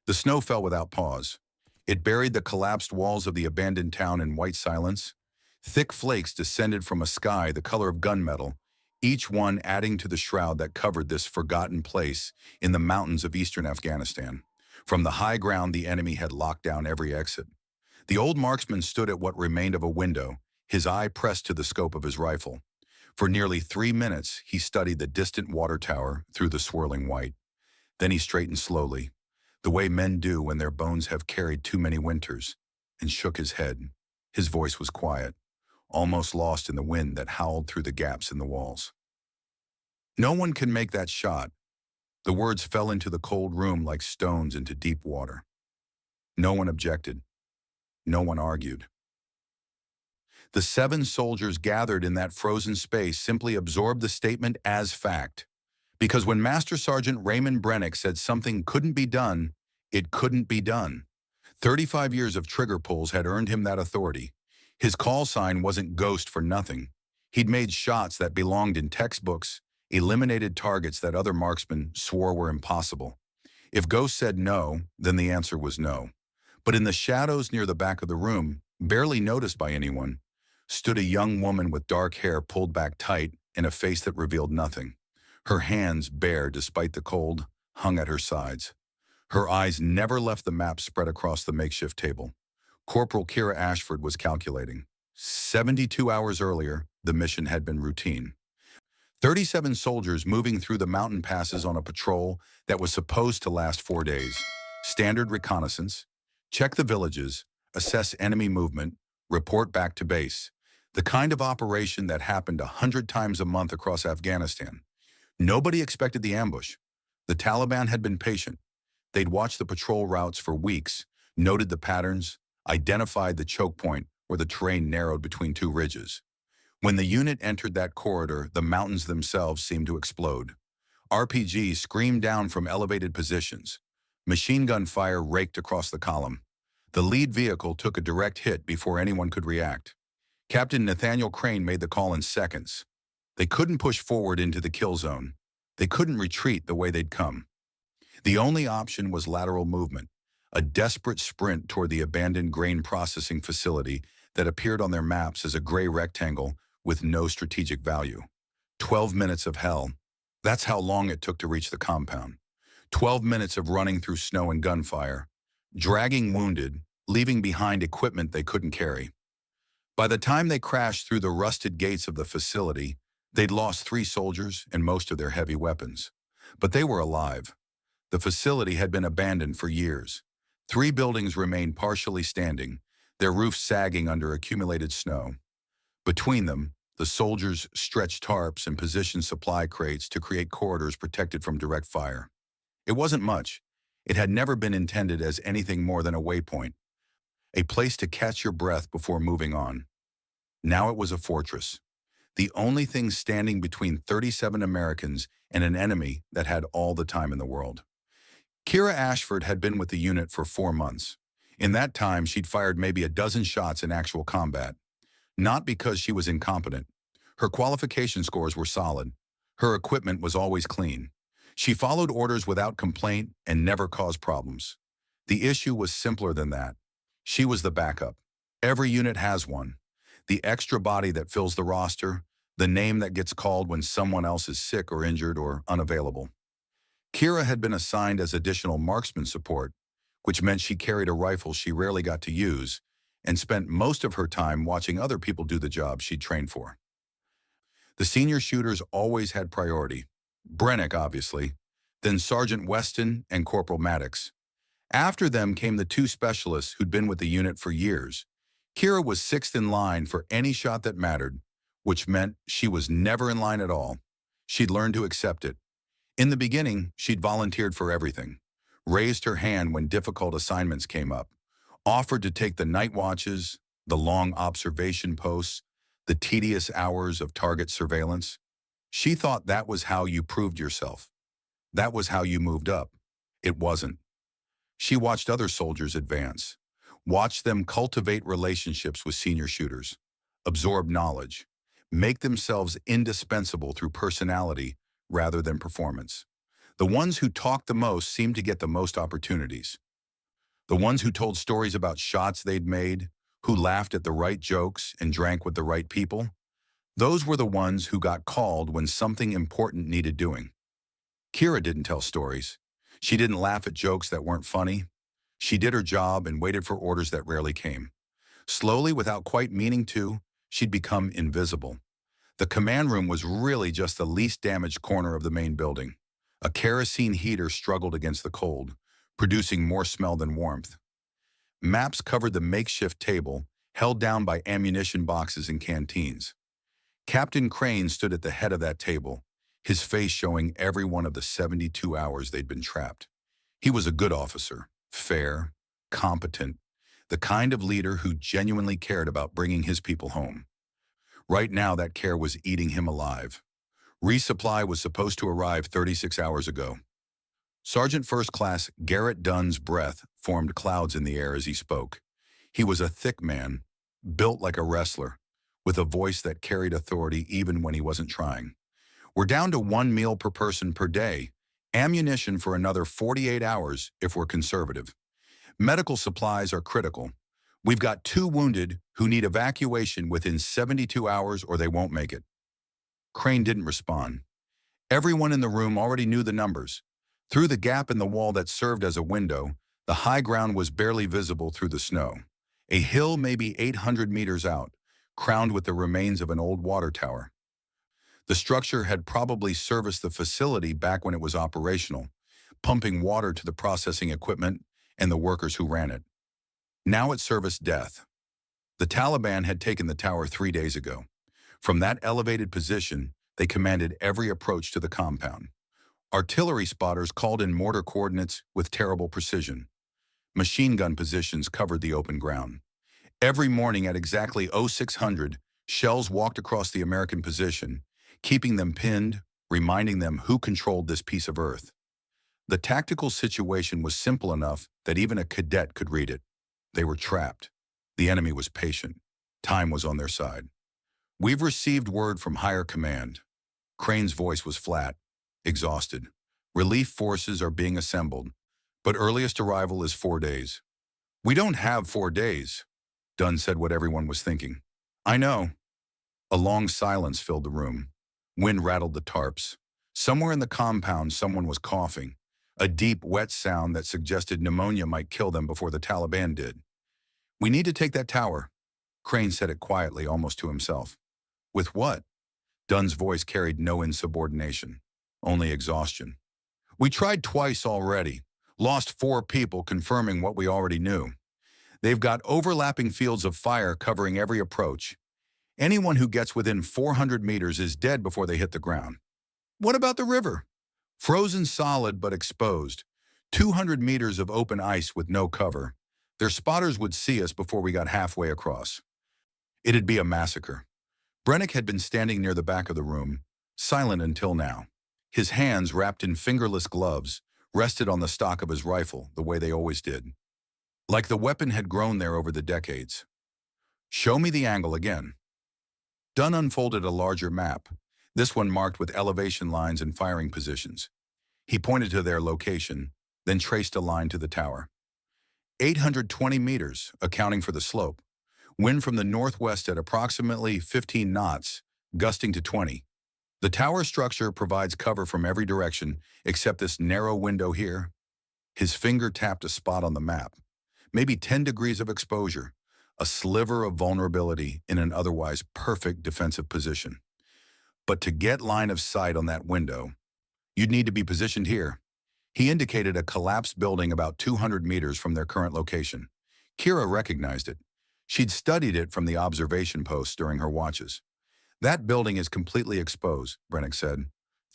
The snow fell without pause. It buried the collapsed walls of the abandoned town in white silence. Thick flakes descended from a sky the color of gunmetal, each one adding to the shroud that covered this forgotten place in the mountains of eastern Afghanistan. From the high ground, the enemy had locked down every exit. The old marksman stood at what remained of a window, his eye pressed to the scope of his rifle. For nearly 3 minutes, he studied the distant water tower through the swirling white. Then he straightened slowly, the way men do when their bones have carried too many winters, and shook his head. His voice was quiet, almost lost in the wind that howled through the gaps in the walls. "No one can make that shot." The words fell into the cold room like stones into deep water. No one objected. No one argued. The 7 soldiers gathered in that frozen space simply absorbed the statement as fact. Because when Master Sergeant Raymond Brennick said something couldn't be done, it couldn't be done. 35 years of trigger pulls had earned him that authority. His call sign wasn't Ghost for nothing. He'd made shots that belonged in textbooks, eliminated targets that other marksmen swore were impossible. If Ghost said no, then the answer was no. But in the shadows near the back of the room, barely noticed by anyone, stood a young woman with dark hair pulled back tight and a face that revealed nothing. Her hands, bare despite the cold, hung at her sides. Her eyes never left the map spread across the makeshift table. Corporal Kira Ashford was calculating. 72 hours earlier, the mission had been routine. 37 soldiers moving through the mountain passes on a patrol that was supposed to last 4 days. Standard reconnaissance, check the villages, assess enemy movement, report back to base. The kind of operation that happened 100 times a month across Afghanistan. Nobody expected the ambush. The Taliban had been patient. They'd watched the patrol routes for weeks, noted the patterns, identified the choke point where the terrain narrowed between 2 ridges. When the unit entered that corridor, the mountains themselves seemed to explode. RPGs screamed down from elevated positions. Machine gun fire raked across the column. The lead vehicle took a direct hit before anyone could react. Captain Nathaniel Crane made the call in seconds. They couldn't push forward into the kill zone. They couldn't retreat the way they'd come. The only option was lateral movement, a desperate sprint toward the abandoned grain processing facility that appeared on their maps as a gray rectangle with no strategic value. 12 minutes of hell. That's how long it took to reach the compound. 12 minutes of running through snow and gunfire, dragging wounded, leaving behind equipment they couldn't carry. By the time they crashed through the rusted gates of the facility, they'd lost 3 soldiers and most of their heavy weapons. But they were alive. The facility had been abandoned for years. 3 buildings remained partially standing, their roofs sagging under accumulated snow. Between them, the soldiers stretched tarps and positioned supply crates to create corridors protected from direct fire. It wasn't much. It had never been intended as anything more than a waypoint, a place to catch your breath before moving on. Now it was a fortress, the only thing standing between 37 Americans and an enemy that had all the time in the world. Kira Ashford had been with the unit for 4 months. In that time, she'd fired maybe a dozen shots in actual combat. Not because she was incompetent. Her qualification scores were solid. Her equipment was always clean. She followed orders without complaint and never caused problems. The issue was simpler than that. She was the backup. Every unit has one. The extra body that fills the roster, the name that gets called when someone else is sick or injured or unavailable. Kira had been assigned as additional marksman support, which meant she carried a rifle she rarely got to use and spent most of her time watching other people do the job she'd trained for. The senior shooters always had priority. Brennick, obviously, then Sergeant Weston and Corporal Maddox. After them came the 2 specialists who'd been with the unit for years. Kira was 6th in line for any shot that mattered, which meant she was never in line at all. She'd learned to accept it. In the beginning, she'd volunteered for everything, raised her hand when difficult assignments came up, offered to take the night watches, the long observation posts, the tedious hours of target surveillance. She thought that was how you proved yourself. That was how you moved up. It wasn't. She watched other soldiers advance, watched them cultivate relationships with senior shooters, absorb knowledge, make themselves indispensable through personality rather than performance. The ones who talked the most seemed to get the most opportunities. The ones who told stories about shots they'd made, who laughed at the right jokes and drank with the right people, those were the ones who got called when something important needed doing. Kira didn't tell stories. She didn't laugh at jokes that weren't funny. She did her job and waited for orders that rarely came. Slowly, without quite meaning to, she'd become invisible. The command room was really just the least damaged corner of the main building. A kerosene heater struggled against the cold, producing more smell than warmth. Maps covered the makeshift table, held down by ammunition boxes and canteens. Captain Crane stood at the head of that table, his face showing every one of the 72 hours they'd been trapped. He was a good officer, fair, competent, the kind of leader who genuinely cared about bringing his people home. Right now, that care was eating him alive. Resupply was supposed to arrive 36 hours ago. Sergeant First Class Garrett Dunn's breath formed clouds in the air as he spoke. He was a thick man, built like a wrestler, with a voice that carried authority even when he wasn't trying. We're down to 1 meal per person per day, ammunition for another 48 hours if we're conservative. Medical supplies are critical. We've got 2 wounded who need evacuation within 72 hours or they won't make it. Crane didn't respond. Everyone in the room already knew the numbers. Through the gap in the wall that served as a window, the high ground was barely visible through the snow. A hill maybe 800 meters out, crowned with the remains of an old water tower. The structure had probably serviced the facility back when it was operational, pumping water to the processing equipment and the workers who ran it. Now it serviced death. The Taliban had taken the tower 3 days ago. From that elevated position, they commanded every approach to the compound. Artillery spotters called in mortar coordinates with terrible precision. Machine gun positions covered the open ground. Every morning at exactly 0600, shells walked across the American position, keeping them pinned, reminding them who controlled this piece of earth. The tactical situation was simple enough that even a cadet could read it. They were trapped. The enemy was patient. Time was on their side. We've received word from higher command. Crane's voice was flat, exhausted. Relief forces are being assembled, but earliest arrival is 4 days. We don't have 4 days, Dunn said what everyone was thinking. I know. A long silence filled the room. Wind rattled the tarps. Somewhere in the compound, someone was coughing, a deep, wet sound that suggested pneumonia might kill them before the Taliban did. We need to take that tower. Crane said it quietly, almost to himself. With what? Dunn's voice carried no insubordination, only exhaustion. We tried twice already, lost 4 people confirming what we already knew. They've got overlapping fields of fire covering every approach. Anyone who gets within 400 meters is dead before they hit the ground. What about the river? Frozen solid but exposed. 200 meters of open ice with no cover. Their spotters would see us before we got halfway across. It'd be a massacre. Brennick had been standing near the back of the room, silent until now. His hands, wrapped in fingerless gloves, rested on the stock of his rifle the way they always did. Like the weapon had grown there over the decades. Show me the angle again. Dunn unfolded a larger map, this one marked with elevation lines and firing positions. He pointed to their location, then traced a line to the tower. 820 meters, accounting for the slope. Wind from the northwest at approximately 15 knots, gusting to 20. The tower structure provides cover from every direction except this narrow window here. His finger tapped a spot on the map. Maybe 10 degrees of exposure, a sliver of vulnerability in an otherwise perfect defensive position. But to get line of sight on that window, you'd need to be positioned here. He indicated a collapsed building about 200 meters from their current location. Kira recognized it. She'd studied it from the observation posts during her watches. That building is completely exposed, Brennick said.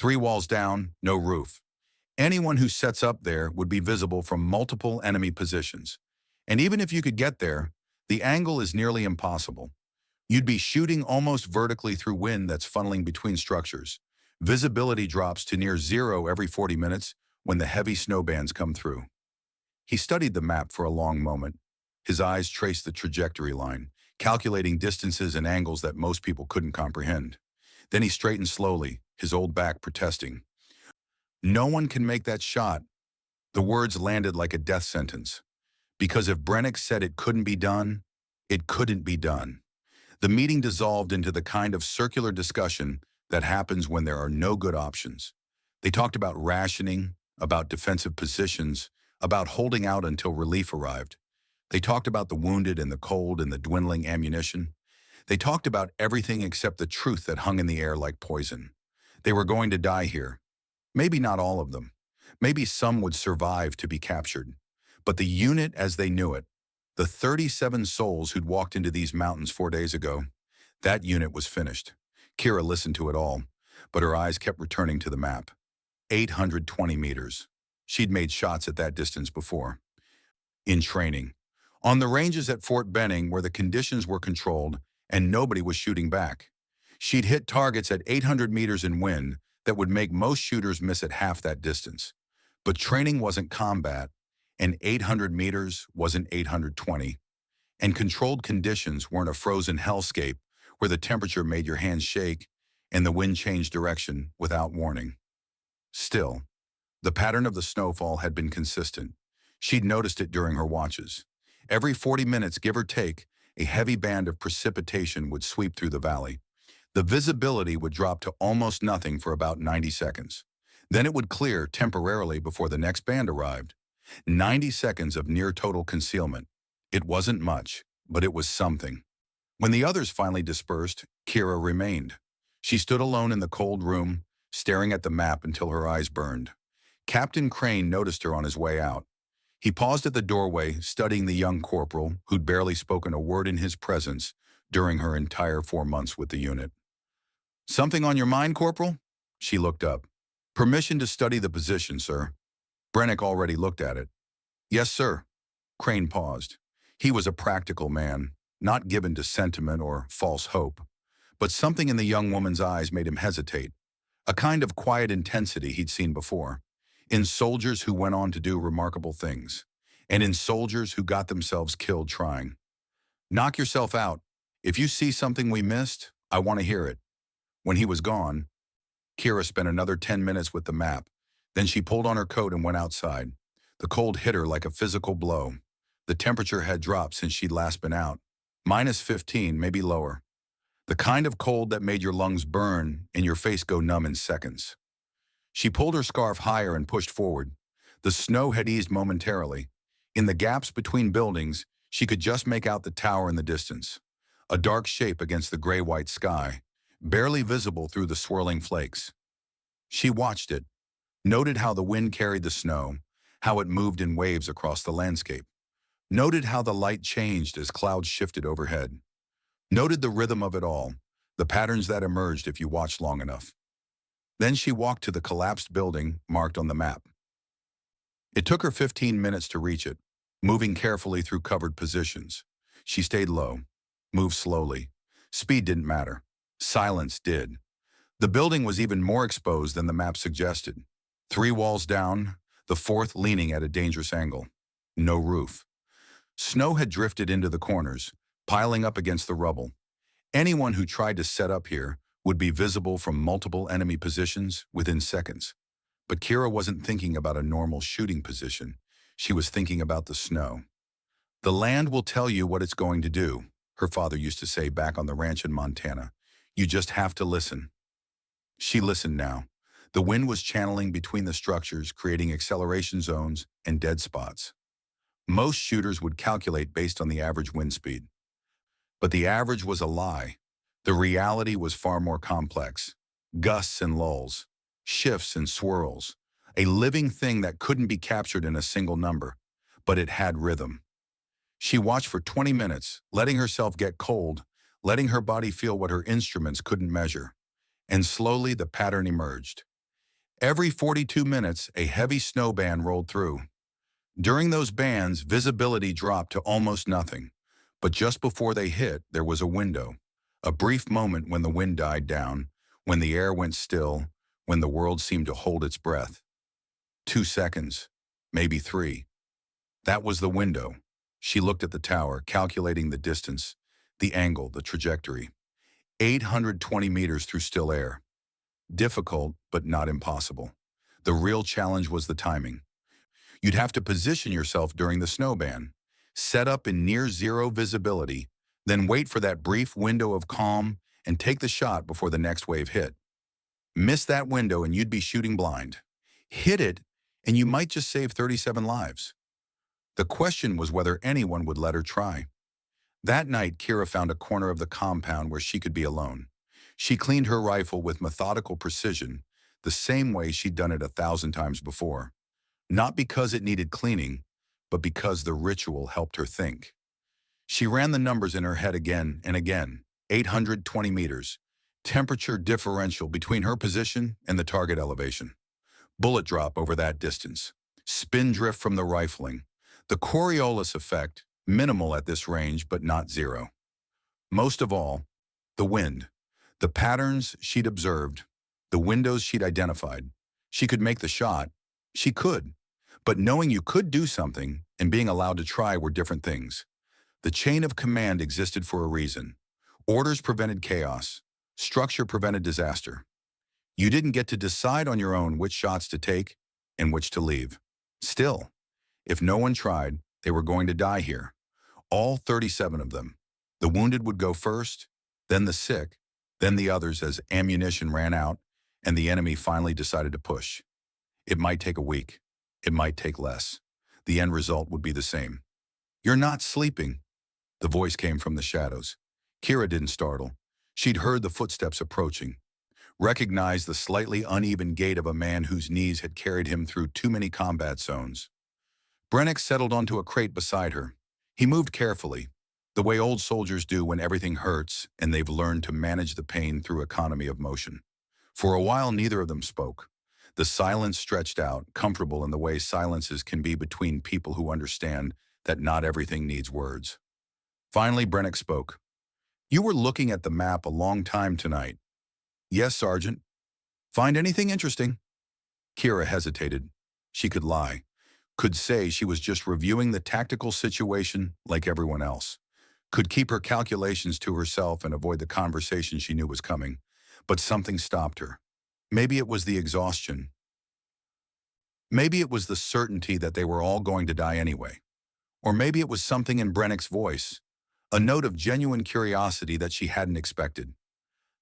3 walls down, no roof. Anyone who sets up there would be visible from multiple enemy positions. And even if you could get there, the angle is nearly impossible. You'd be shooting almost vertically through wind that's funneling between structures. Visibility drops to near 0 every 40 minutes when the heavy snow bands come through. He studied the map for a long moment. His eyes traced the trajectory line, calculating distances and angles that most people couldn't comprehend. Then he straightened slowly, his old back protesting. No one can make that shot. The words landed like a death sentence. Because if Brennick said it couldn't be done, it couldn't be done. The meeting dissolved into the kind of circular discussion that happens when there are no good options. They talked about rationing, about defensive positions, about holding out until relief arrived. They talked about the wounded and the cold and the dwindling ammunition. They talked about everything except the truth that hung in the air like poison. They were going to die here. Maybe not all of them. Maybe some would survive to be captured. But the unit as they knew it, the 37 souls who'd walked into these mountains 4 days ago, that unit was finished. Kira listened to it all, but her eyes kept returning to the map. 820 meters. She'd made shots at that distance before. In training. On the ranges at Fort Benning where the conditions were controlled and nobody was shooting back. She'd hit targets at 800 meters in wind that would make most shooters miss at half that distance. But training wasn't combat, and 800 meters wasn't 820. And controlled conditions weren't a frozen hellscape where the temperature made your hands shake and the wind changed direction without warning. Still, the pattern of the snowfall had been consistent. She'd noticed it during her watches. Every 40 minutes, give or take, a heavy band of precipitation would sweep through the valley. The visibility would drop to almost nothing for about 90 seconds. Then it would clear temporarily before the next band arrived. 90 seconds of near total concealment. It wasn't much, but it was something. When the others finally dispersed, Kira remained. She stood alone in the cold room, staring at the map until her eyes burned. Captain Crane noticed her on his way out. He paused at the doorway, studying the young corporal who'd barely spoken a word in his presence during her entire 4 months with the unit. "Something on your mind, Corporal?" She looked up. "Permission to study the position, sir." Brennick already looked at it. "Yes, sir." Crane paused. He was a practical man, not given to sentiment or false hope. But something in the young woman's eyes made him hesitate, a kind of quiet intensity he'd seen before, in soldiers who went on to do remarkable things, and in soldiers who got themselves killed trying. "Knock yourself out. If you see something we missed, I want to hear it." When he was gone, Kira spent another 10 minutes with the map. Then she pulled on her coat and went outside. The cold hit her like a physical blow. The temperature had dropped since she'd last been out. -15, maybe lower. The kind of cold that made your lungs burn and your face go numb in seconds. She pulled her scarf higher and pushed forward. The snow had eased momentarily. In the gaps between buildings, she could just make out the tower in the distance, a dark shape against the gray-white sky, barely visible through the swirling flakes. She watched it, noted how the wind carried the snow, how it moved in waves across the landscape, noted how the light changed as clouds shifted overhead, noted the rhythm of it all, the patterns that emerged if you watched long enough. Then she walked to the collapsed building marked on the map. It took her 15 minutes to reach it, moving carefully through covered positions. She stayed low, moved slowly. Speed didn't matter. Silence did. The building was even more exposed than the map suggested. 3 walls down, the 4th leaning at a dangerous angle. No roof. Snow had drifted into the corners, piling up against the rubble. Anyone who tried to set up here would be visible from multiple enemy positions within seconds. But Kira wasn't thinking about a normal shooting position. She was thinking about the snow. "The land will tell you what it's going to do," her father used to say back on the ranch in Montana. "You just have to listen." She listened now. The wind was channeling between the structures, creating acceleration zones and dead spots. Most shooters would calculate based on the average wind speed. But the average was a lie. The reality was far more complex. Gusts and lulls, shifts and swirls, a living thing that couldn't be captured in a single number, but it had rhythm. She watched for 20 minutes, letting herself get cold, letting her body feel what her instruments couldn't measure. And slowly the pattern emerged. Every 42 minutes, a heavy snow band rolled through. During those bands, visibility dropped to almost nothing. But just before they hit, there was a window. A brief moment when the wind died down, when the air went still, when the world seemed to hold its breath. 2 seconds, maybe 3. That was the window. She looked at the tower, calculating the distance, the angle, the trajectory. 820 meters through still air. Difficult, but not impossible. The real challenge was the timing. You'd have to position yourself during the snowband. Set up in near zero visibility, then wait for that brief window of calm and take the shot before the next wave hit. Miss that window and you'd be shooting blind. Hit it and you might just save 37 lives. The question was whether anyone would let her try. That night, Kira found a corner of the compound where she could be alone. She cleaned her rifle with methodical precision, the same way she'd done it 1,000 times before. Not because it needed cleaning, but because the ritual helped her think. She ran the numbers in her head again and again. 820 meters. Temperature differential between her position and the target elevation. Bullet drop over that distance. Spin drift from the rifling. The Coriolis effect, minimal at this range but not zero. Most of all, the wind. The patterns she'd observed, the windows she'd identified. She could make the shot. She could. But knowing you could do something and being allowed to try were different things. The chain of command existed for a reason. Orders prevented chaos. Structure prevented disaster. You didn't get to decide on your own which shots to take and which to leave. Still, if no one tried, they were going to die here. All 37 of them. The wounded would go first, then the sick, then the others as ammunition ran out and the enemy finally decided to push. It might take a week. It might take less. The end result would be the same. "You're not sleeping," the voice came from the shadows. Kira didn't startle. She'd heard the footsteps approaching, recognized the slightly uneven gait of a man whose knees had carried him through too many combat zones. Brennick settled onto a crate beside her. He moved carefully, the way old soldiers do when everything hurts and they've learned to manage the pain through economy of motion. For a while, neither of them spoke. The silence stretched out, comfortable in the way silences can be between people who understand that not everything needs words. Finally, Brennick spoke. "You were looking at the map a long time tonight." "Yes, Sergeant." "Find anything interesting?" Kira hesitated. She could lie. Could say she was just reviewing the tactical situation like everyone else. Could keep her calculations to herself and avoid the conversation she knew was coming. But something stopped her. Maybe it was the exhaustion. Maybe it was the certainty that they were all going to die anyway. Or maybe it was something in Brennick's voice, a note of genuine curiosity that she hadn't expected.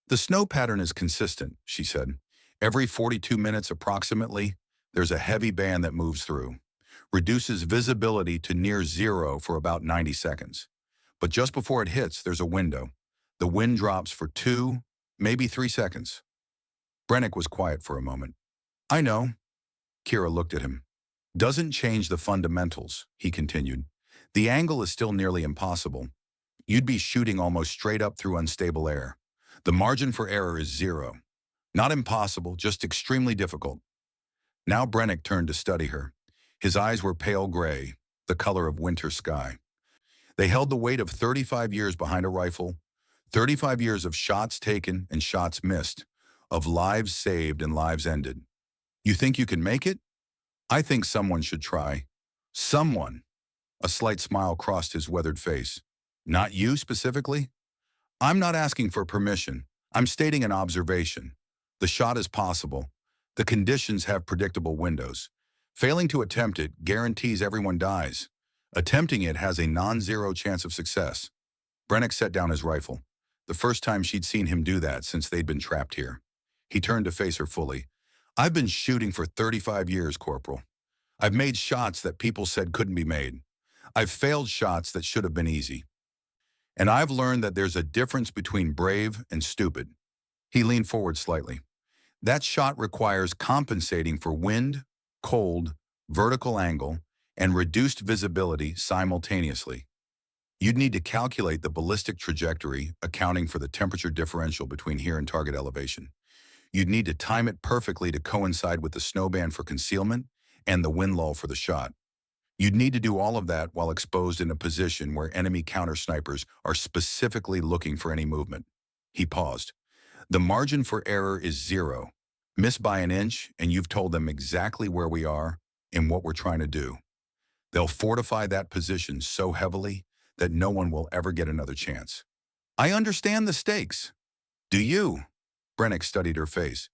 "The snow pattern is consistent," she said. "Every 42 minutes approximately, there's a heavy band that moves through. Reduces visibility to near zero for about 90 seconds. But just before it hits, there's a window. The wind drops for 2, maybe 3 seconds." Brennick was quiet for a moment. "I know." Kira looked at him. "Doesn't change the fundamentals," he continued. "The angle is still nearly impossible. You'd be shooting almost straight up through unstable air. The margin for error is zero. Not impossible, just extremely difficult." Now Brennick turned to study her. His eyes were pale gray, the color of winter sky. They held the weight of 35 years behind a rifle, 35 years of shots taken and shots missed, of lives saved and lives ended. "You think you can make it?" "I think someone should try." "Someone?" A slight smile crossed his weathered face. "Not you specifically?" "I'm not asking for permission. I'm stating an observation. The shot is possible. The conditions have predictable windows. Failing to attempt it guarantees everyone dies. Attempting it has a non-zero chance of success." Brennick set down his rifle, the first time she'd seen him do that since they'd been trapped here. He turned to face her fully. "I've been shooting for 35 years, Corporal. I've made shots that people said couldn't be made. I've failed shots that should have been easy. And I've learned that there's a difference between brave and stupid." He leaned forward slightly. "That shot requires compensating for wind, cold, vertical angle, and reduced visibility simultaneously. You'd need to calculate the ballistic trajectory, accounting for the temperature differential between here and target elevation. You'd need to time it perfectly to coincide with the snowband for concealment and the wind lull for the shot. You'd need to do all of that while exposed in a position where enemy counter-snipers are specifically looking for any movement." He paused. "The margin for error is zero. Miss by an inch, and you've told them exactly where we are and what we're trying to do. They'll fortify that position so heavily that no one will ever get another chance." "I understand the stakes." "Do you?" Brennick studied her face.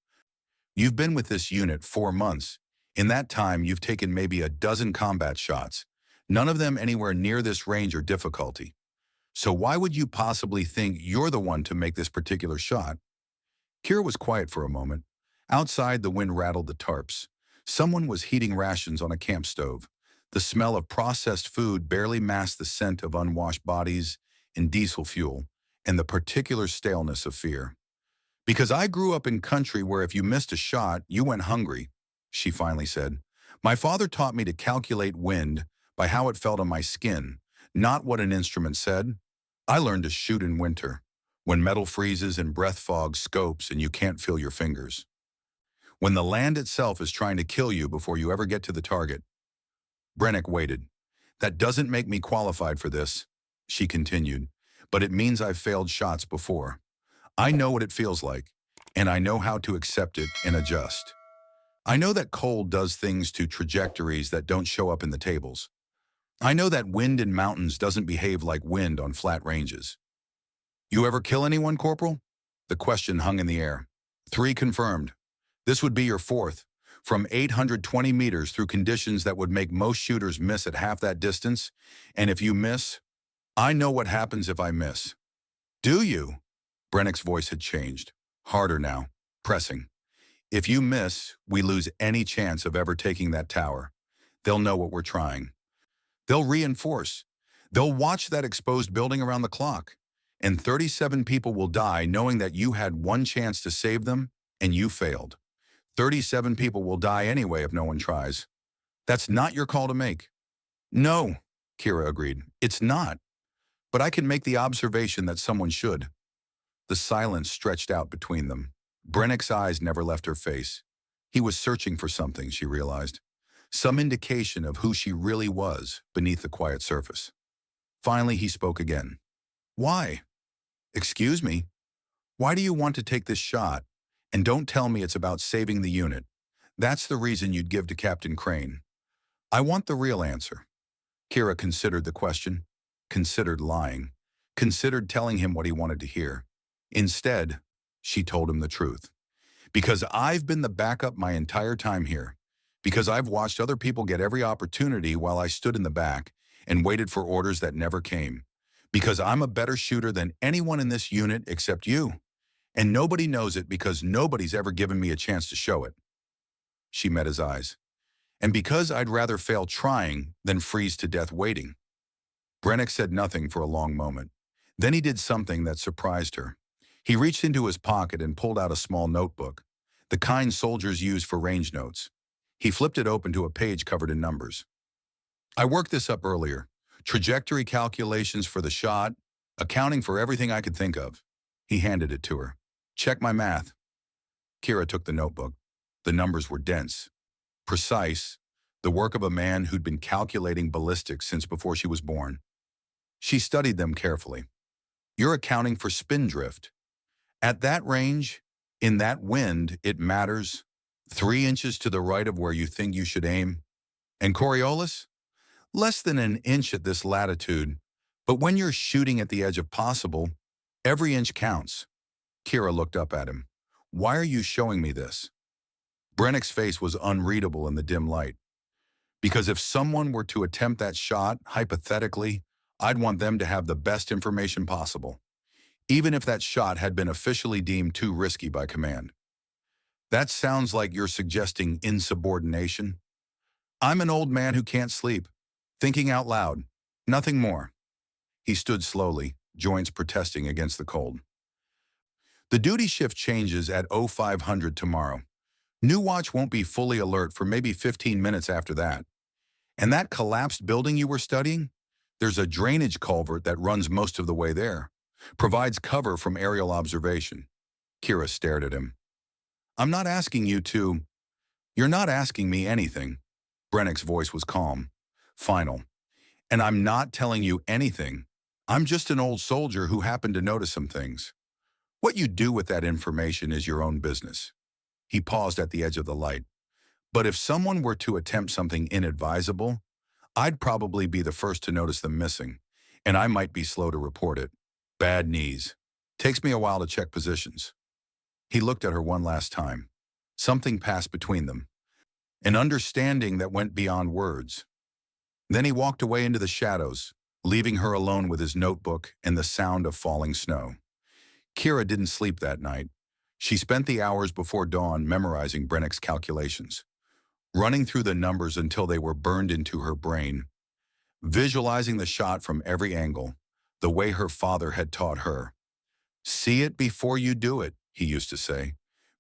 "You've been with this unit 4 months. In that time, you've taken maybe a dozen combat shots. None of them anywhere near this range or difficulty. So why would you possibly think you're the one to make this particular shot? Kira was quiet for a moment. Outside, the wind rattled the tarps. Someone was heating rations on a camp stove. The smell of processed food barely masked the scent of unwashed bodies and diesel fuel, and the particular staleness of fear. Because I grew up in country where if you missed a shot, you went hungry, she finally said. My father taught me to calculate wind by how it felt on my skin, not what an instrument said. I learned to shoot in winter, when metal freezes and breath fogs scopes and you can't feel your fingers. When the land itself is trying to kill you before you ever get to the target. Brennick waited. That doesn't make me qualified for this, she continued, but it means I've failed shots before. I know what it feels like, and I know how to accept it and adjust. I know that cold does things to trajectories that don't show up in the tables. I know that wind in mountains doesn't behave like wind on flat ranges. You ever kill anyone, Corporal? The question hung in the air. 3 confirmed. This would be your 4th, from 820 meters through conditions that would make most shooters miss at half that distance. And if you miss, I know what happens if I miss. Do you? Brennick's voice had changed, harder now, pressing. If you miss, we lose any chance of ever taking that tower. They'll know what we're trying. They'll reinforce. They'll watch that exposed building around the clock. And 37 people will die knowing that you had one chance to save them and you failed. 37 people will die anyway if no one tries. That's not your call to make. No, Kira agreed. It's not. But I can make the observation that someone should. The silence stretched out between them. Brennick's eyes never left her face. He was searching for something, she realized. Some indication of who she really was beneath the quiet surface. Finally, he spoke again. Why? Excuse me? Why do you want to take this shot? And don't tell me it's about saving the unit. That's the reason you'd give to Captain Crane. I want the real answer. Kira considered the question, considered lying, considered telling him what he wanted to hear. Instead, she told him the truth. Because I've been the backup my entire time here. Because I've watched other people get every opportunity while I stood in the back and waited for orders that never came. Because I'm a better shooter than anyone in this unit except you. And nobody knows it because nobody's ever given me a chance to show it. She met his eyes. And because I'd rather fail trying than freeze to death waiting. Brennick said nothing for a long moment. Then he did something that surprised her. He reached into his pocket and pulled out a small notebook, the kind soldiers use for range notes. He flipped it open to a page covered in numbers. I worked this up earlier. Trajectory calculations for the shot, accounting for everything I could think of. He handed it to her. Check my math. Kira took the notebook. The numbers were dense, precise, the work of a man who'd been calculating ballistics since before she was born. She studied them carefully. You're accounting for spin drift. At that range, in that wind, it matters. 3 inches to the right of where you think you should aim. And Coriolis? Less than an inch at this latitude. But when you're shooting at the edge of possible, every inch counts. Kira looked up at him. Why are you showing me this? Brennick's face was unreadable in the dim light. Because if someone were to attempt that shot, hypothetically, I'd want them to have the best information possible, even if that shot had been officially deemed too risky by command. That sounds like you're suggesting insubordination. I'm an old man who can't sleep, thinking out loud, nothing more. He stood slowly, joints protesting against the cold. The duty shift changes at 0500 tomorrow. New watch won't be fully alert for maybe 15 minutes after that. And that collapsed building you were studying? There's a drainage culvert that runs most of the way there. Provides cover from aerial observation. Kira stared at him. I'm not asking you to... You're not asking me anything. Brennick's voice was calm, final. And I'm not telling you anything. I'm just an old soldier who happened to notice some things. What you do with that information is your own business. He paused at the edge of the light. But if someone were to attempt something inadvisable, I'd probably be the first to notice them missing, and I might be slow to report it. Bad knees. Takes me a while to check positions. He looked at her one last time. Something passed between them. An understanding that went beyond words. Then he walked away into the shadows, leaving her alone with his notebook and the sound of falling snow. Kira didn't sleep that night. She spent the hours before dawn memorizing Brennick's calculations, running through the numbers until they were burned into her brain, visualizing the shot from every angle, the way her father had taught her. See it before you do it, he used to say.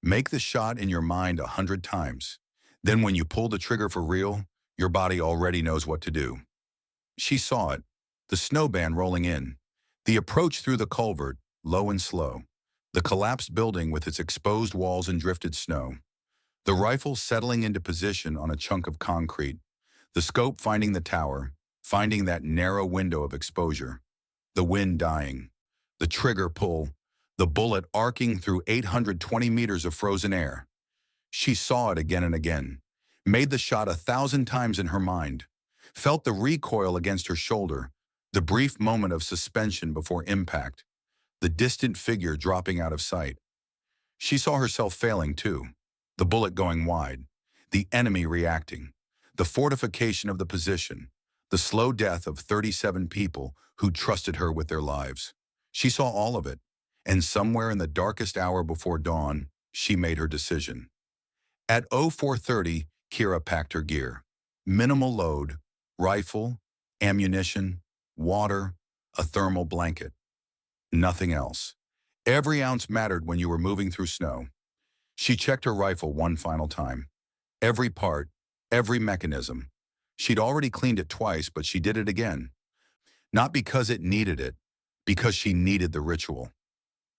Make the shot in your mind 100 times. Then when you pull the trigger for real, your body already knows what to do. She saw it, the snowband rolling in, the approach through the culvert, low and slow, the collapsed building with its exposed walls and drifted snow, the rifle settling into position on a chunk of concrete, the scope finding the tower, finding that narrow window of exposure, the wind dying, the trigger pull, the bullet arcing through 820 meters of frozen air. She saw it again and again, made the shot 1,000 times in her mind, felt the recoil against her shoulder, the brief moment of suspension before impact, the distant figure dropping out of sight. She saw herself failing too, the bullet going wide, the enemy reacting, the fortification of the position, the slow death of 37 people who trusted her with their lives. She saw all of it, and somewhere in the darkest hour before dawn, she made her decision. At 0430, Kira packed her gear. Minimal load, rifle, ammunition, water, a thermal blanket. Nothing else. Every ounce mattered when you were moving through snow. She checked her rifle one final time. Every part, every mechanism. She'd already cleaned it twice, but she did it again. Not because it needed it, because she needed the ritual.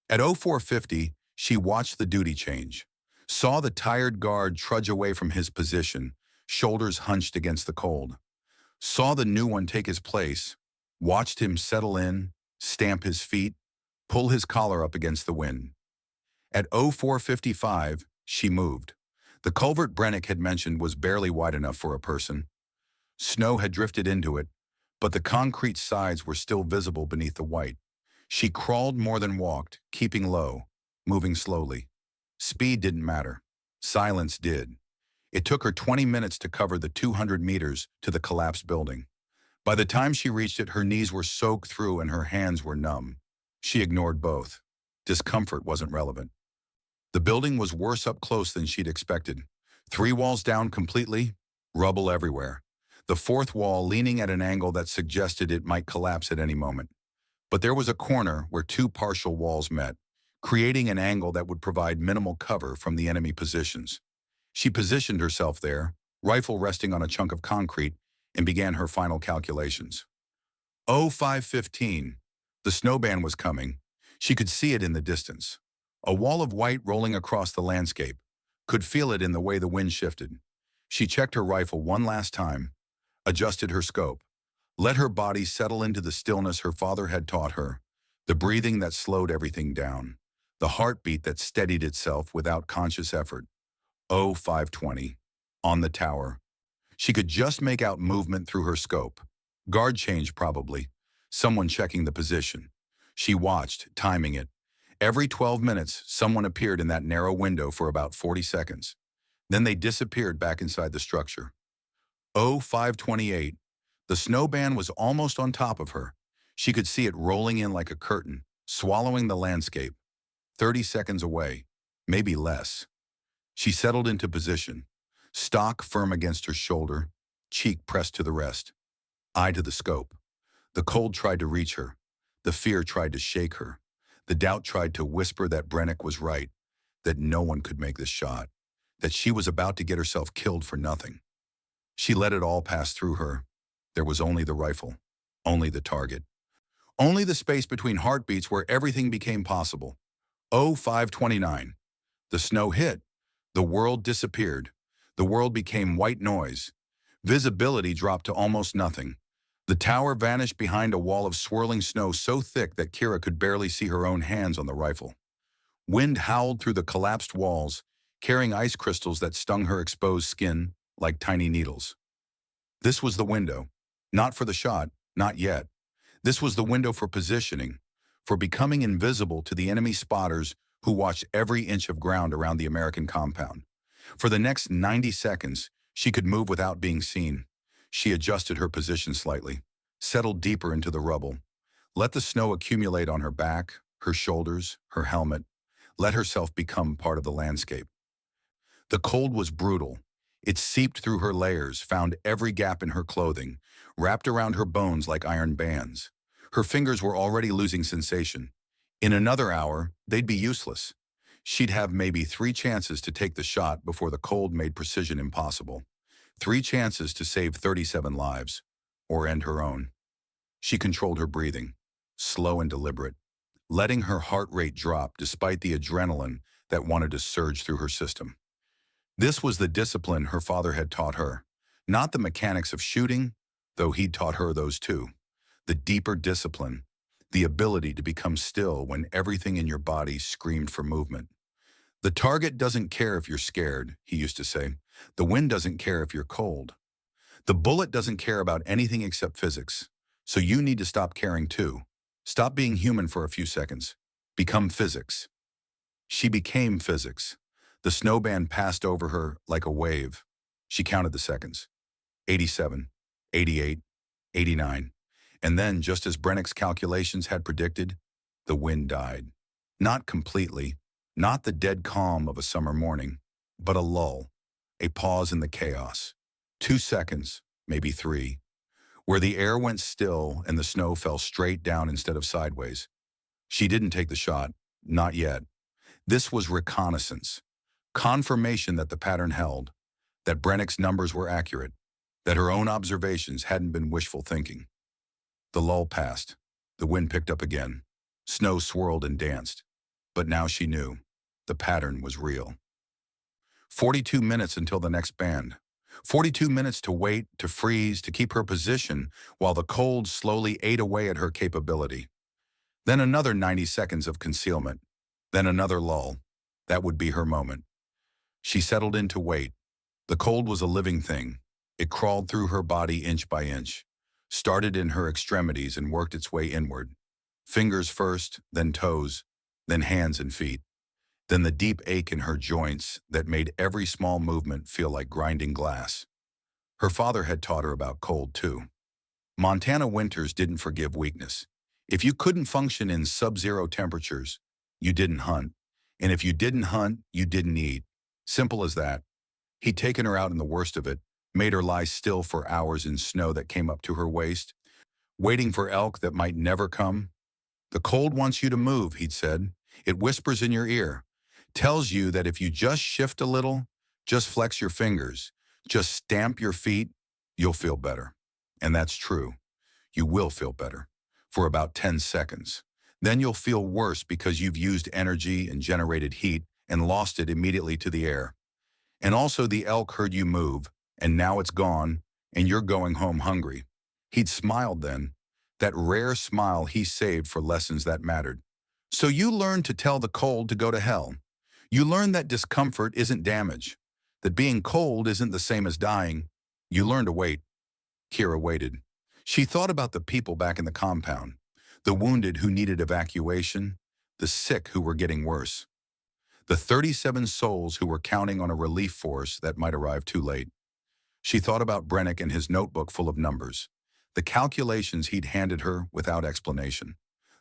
At 0450, she watched the duty change, saw the tired guard trudge away from his position, shoulders hunched against the cold, saw the new one take his place, watched him settle in, stamp his feet, pull his collar up against the wind. At 0455, she moved. The culvert Brennick had mentioned was barely wide enough for a person. Snow had drifted into it, but the concrete sides were still visible beneath the white. She crawled more than walked, keeping low, moving slowly. Speed didn't matter. Silence did. It took her 20 minutes to cover the 200 meters to the collapsed building. By the time she reached it, her knees were soaked through and her hands were numb. She ignored both. Discomfort wasn't relevant. The building was worse up close than she'd expected. 3 walls down completely, rubble everywhere. The 4th wall leaning at an angle that suggested it might collapse at any moment. But there was a corner where 2 partial walls met, creating an angle that would provide minimal cover from the enemy positions. She positioned herself there, rifle resting on a chunk of concrete, and began her final calculations. 0515. The snowband was coming. She could see it in the distance. A wall of white rolling across the landscape. Could feel it in the way the wind shifted. She checked her rifle one last time, adjusted her scope, let her body settle into the stillness her father had taught her, the breathing that slowed everything down, the heartbeat that steadied itself without conscious effort. 0520. On the tower. She could just make out movement through her scope. Guard change probably. Someone checking the position. She watched, timing it. Every 12 minutes, someone appeared in that narrow window for about 40 seconds. Then they disappeared back inside the structure. 0528. The snowband was almost on top of her. She could see it rolling in like a curtain, swallowing the landscape. 30 seconds away, maybe less. She settled into position, stock firm against her shoulder, cheek pressed to the rest, eye to the scope. The cold tried to reach her. The fear tried to shake her. The doubt tried to whisper that Brennick was right, that no one could make this shot, that she was about to get herself killed for nothing. She let it all pass through her. There was only the rifle, only the target, only the space between heartbeats where everything became possible. 0529. The snow hit. The world disappeared. The world became white noise. Visibility dropped to almost nothing. The tower vanished behind a wall of swirling snow so thick that Kira could barely see her own hands on the rifle. Wind howled through the collapsed walls, carrying ice crystals that stung her exposed skin like tiny needles. This was the window. Not for the shot, not yet. This was the window for positioning, for becoming invisible to the enemy spotters who watched every inch of ground around the American compound. For the next 90 seconds, she could move without being seen. She adjusted her position slightly, settled deeper into the rubble, let the snow accumulate on her back, her shoulders, her helmet, let herself become part of the landscape. The cold was brutal. It seeped through her layers, found every gap in her clothing, wrapped around her bones like iron bands. Her fingers were already losing sensation. In another hour, they'd be useless. She'd have maybe 3 chances to take the shot before the cold made precision impossible. 3 chances to save 37 lives, or end her own. She controlled her breathing, slow and deliberate, letting her heart rate drop despite the adrenaline that wanted to surge through her system. This was the discipline her father had taught her, not the mechanics of shooting, though he'd taught her those too. The deeper discipline, the ability to become still when everything in your body screamed for movement. The target doesn't care if you're scared, he used to say. The wind doesn't care if you're cold. The bullet doesn't care about anything except physics. So you need to stop caring too. Stop being human for a few seconds. Become physics. She became physics. The snowband passed over her like a wave. She counted the seconds. 87, 88, 89. And then, just as Brennick's calculations had predicted, the wind died. Not completely, not the dead calm of a summer morning, but a lull, a pause in the chaos. 2 seconds, maybe 3, where the air went still and the snow fell straight down instead of sideways. She didn't take the shot, not yet. This was reconnaissance, confirmation that the pattern held, that Brennick's numbers were accurate, that her own observations hadn't been wishful thinking. The lull passed. The wind picked up again. Snow swirled and danced. But now she knew. The pattern was real. 42 minutes until the next band. 42 minutes to wait, to freeze, to keep her position while the cold slowly ate away at her capability. Then another 90 seconds of concealment. Then another lull. That would be her moment. She settled in to wait. The cold was a living thing. It crawled through her body inch by inch, started in her extremities and worked its way inward. Fingers first, then toes, then hands and feet. Then the deep ache in her joints that made every small movement feel like grinding glass. Her father had taught her about cold too. Montana winters didn't forgive weakness. If you couldn't function in sub-zero temperatures, you didn't hunt. And if you didn't hunt, you didn't eat. Simple as that. He'd taken her out in the worst of it, made her lie still for hours in snow that came up to her waist, waiting for elk that might never come. The cold wants you to move, he'd said. It whispers in your ear, tells you that if you just shift a little, just flex your fingers, just stamp your feet, you'll feel better. And that's true. You will feel better for about 10 seconds. Then you'll feel worse because you've used energy and generated heat and lost it immediately to the air. And also the elk heard you move, and now it's gone, and you're going home hungry. He'd smiled then, that rare smile he saved for lessons that mattered. So you learn to tell the cold to go to hell. You learn that discomfort isn't damage, that being cold isn't the same as dying. You learn to wait. Kira waited. She thought about the people back in the compound, the wounded who needed evacuation, the sick who were getting worse, the 37 souls who were counting on a relief force that might arrive too late. She thought about Brennick and his notebook full of numbers, the calculations he'd handed her without explanation,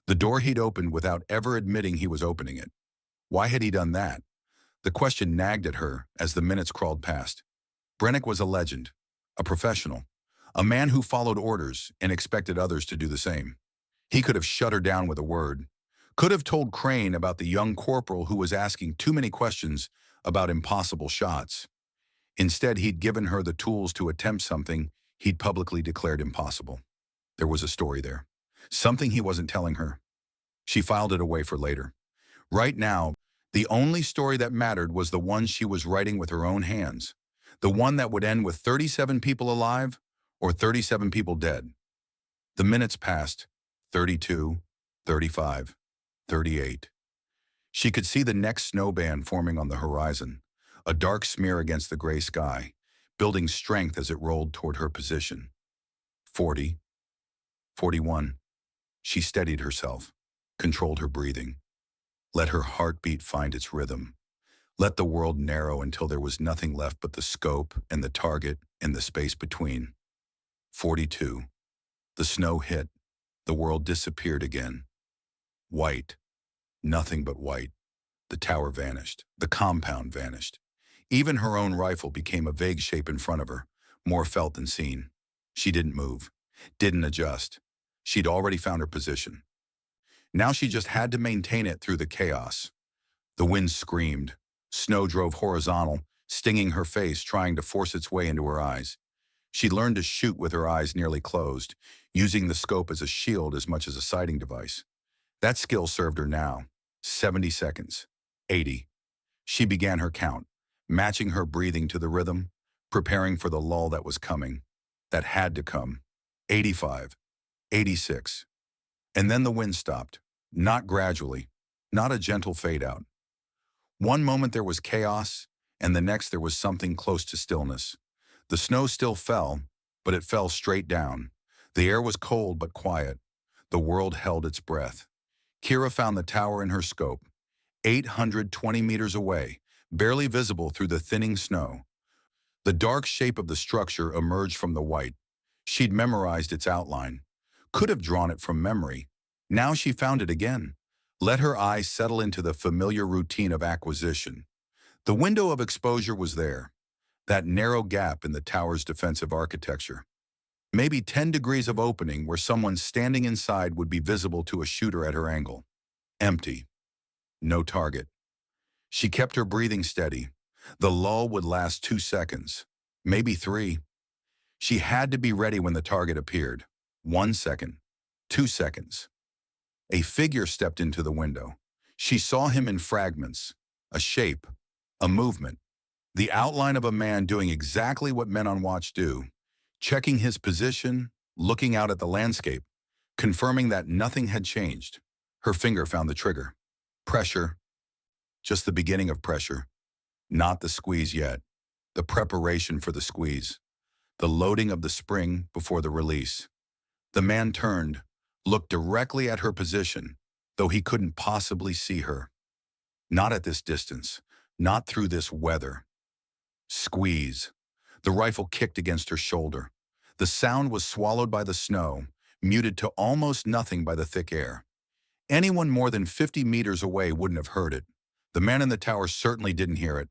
the door he'd opened without ever admitting he was opening it. Why had he done that? The question nagged at her as the minutes crawled past. Brennick was a legend, a professional, a man who followed orders and expected others to do the same. He could have shut her down with a word, could have told Crane about the young corporal who was asking too many questions about impossible shots. Instead, he'd given her the tools to attempt something he'd publicly declared impossible. There was a story there, something he wasn't telling her. She filed it away for later. Right now, the only story that mattered was the one she was writing with her own hands, the one that would end with 37 people alive or 37 people dead. The minutes passed, 32, 35, 38. She could see the next snowband forming on the horizon, a dark smear against the gray sky, building strength as it rolled toward her position. 40, 41. She steadied herself, controlled her breathing. Let her heartbeat find its rhythm. Let the world narrow until there was nothing left but the scope and the target and the space between. 42. The snow hit. The world disappeared again. White. Nothing but white. The tower vanished. The compound vanished. Even her own rifle became a vague shape in front of her, more felt than seen. She didn't move, didn't adjust. She'd already found her position. Now she just had to maintain it through the chaos. The wind screamed. Snow drove horizontal, stinging her face, trying to force its way into her eyes. She learned to shoot with her eyes nearly closed, using the scope as a shield as much as a sighting device. That skill served her now. 70 seconds. 80. She began her count, matching her breathing to the rhythm, preparing for the lull that was coming, that had to come. 85. 86. And then the wind stopped. Not gradually, not a gentle fade out. One moment there was chaos, and the next there was something close to stillness. The snow still fell, but it fell straight down. The air was cold but quiet. The world held its breath. Kira found the tower in her scope, 820 meters away, barely visible through the thinning snow. The dark shape of the structure emerged from the white. She'd memorized its outline, could have drawn it from memory. Now she found it again. Let her eyes settle into the familiar routine of acquisition. The window of exposure was there, that narrow gap in the tower's defensive architecture. Maybe 10 degrees of opening where someone standing inside would be visible to a shooter at her angle. Empty. No target. She kept her breathing steady. The lull would last 2 seconds, maybe 3. She had to be ready when the target appeared. 1 second. 2 seconds. A figure stepped into the window. She saw him in fragments, a shape, a movement, the outline of a man doing exactly what men on watch do, checking his position, looking out at the landscape, confirming that nothing had changed. Her finger found the trigger. Pressure. Just the beginning of pressure. Not the squeeze yet. The preparation for the squeeze. The loading of the spring before the release. The man turned, looked directly at her position, though he couldn't possibly see her. Not at this distance. Not through this weather. Squeeze. The rifle kicked against her shoulder. The sound was swallowed by the snow, muted to almost nothing by the thick air. Anyone more than 50 meters away wouldn't have heard it. The man in the tower certainly didn't hear it.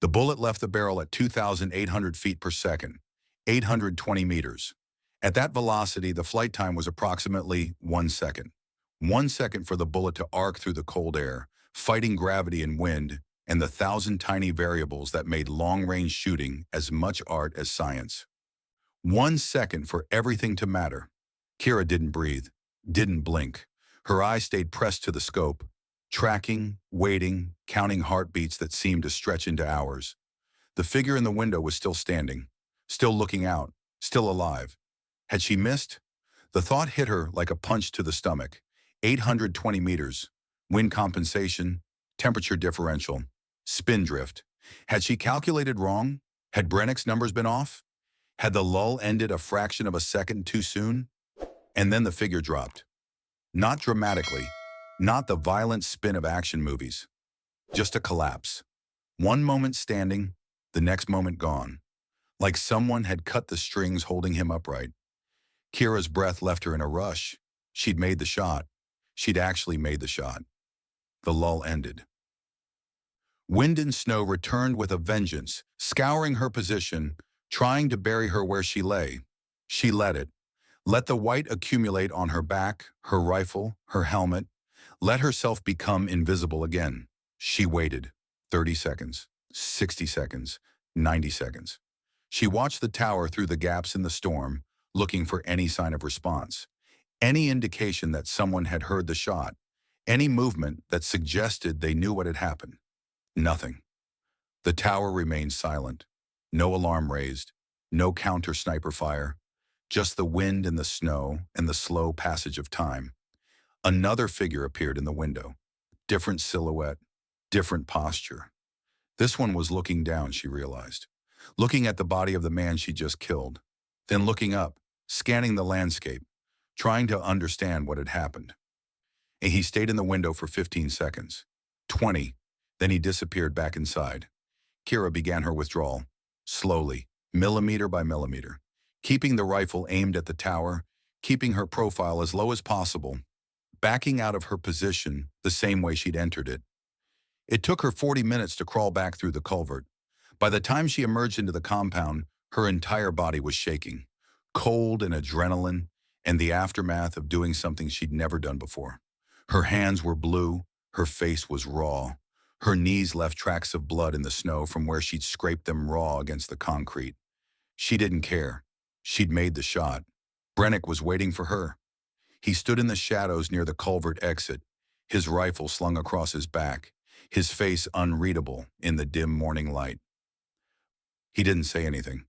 The bullet left the barrel at 2,800 feet per second, 820 meters. At that velocity, the flight time was approximately 1 second. 1 second for the bullet to arc through the cold air, fighting gravity and wind, and the 1,000 tiny variables that made long-range shooting as much art as science. 1 second for everything to matter. Kira didn't breathe, didn't blink. Her eyes stayed pressed to the scope, tracking, waiting, counting heartbeats that seemed to stretch into hours. The figure in the window was still standing, still looking out, still alive. Had she missed? The thought hit her like a punch to the stomach. 820 meters, wind compensation, temperature differential, spin drift. Had she calculated wrong? Had Brennick's numbers been off? Had the lull ended a fraction of a second too soon? And then the figure dropped. Not dramatically, not the violent spin of action movies. Just a collapse. One moment standing, the next moment gone. Like someone had cut the strings holding him upright. Kira's breath left her in a rush. She'd made the shot. She'd actually made the shot. The lull ended. Wind and snow returned with a vengeance, scouring her position, trying to bury her where she lay. She let it. Let the white accumulate on her back, her rifle, her helmet. Let herself become invisible again. She waited. 30 seconds, 60 seconds, 90 seconds. She watched the tower through the gaps in the storm, looking for any sign of response, any indication that someone had heard the shot, any movement that suggested they knew what had happened. Nothing. The tower remained silent. No alarm raised, no counter-sniper fire, just the wind and the snow and the slow passage of time. Another figure appeared in the window. Different silhouette, different posture. This one was looking down, she realized. Looking at the body of the man she just killed. Then looking up, scanning the landscape, trying to understand what had happened. And he stayed in the window for 15 seconds. 20. Then he disappeared back inside. Kira began her withdrawal. Slowly, millimeter by millimeter. keeping the rifle aimed at the tower, keeping her profile as low as possible, backing out of her position the same way she'd entered it. It took her 40 minutes to crawl back through the culvert. By the time she emerged into the compound, her entire body was shaking, cold and adrenaline, and the aftermath of doing something she'd never done before. Her hands were blue, her face was raw. Her knees left tracks of blood in the snow from where she'd scraped them raw against the concrete. She didn't care. She'd made the shot. Brennick was waiting for her. He stood in the shadows near the culvert exit, his rifle slung across his back, his face unreadable in the dim morning light. He didn't say anything,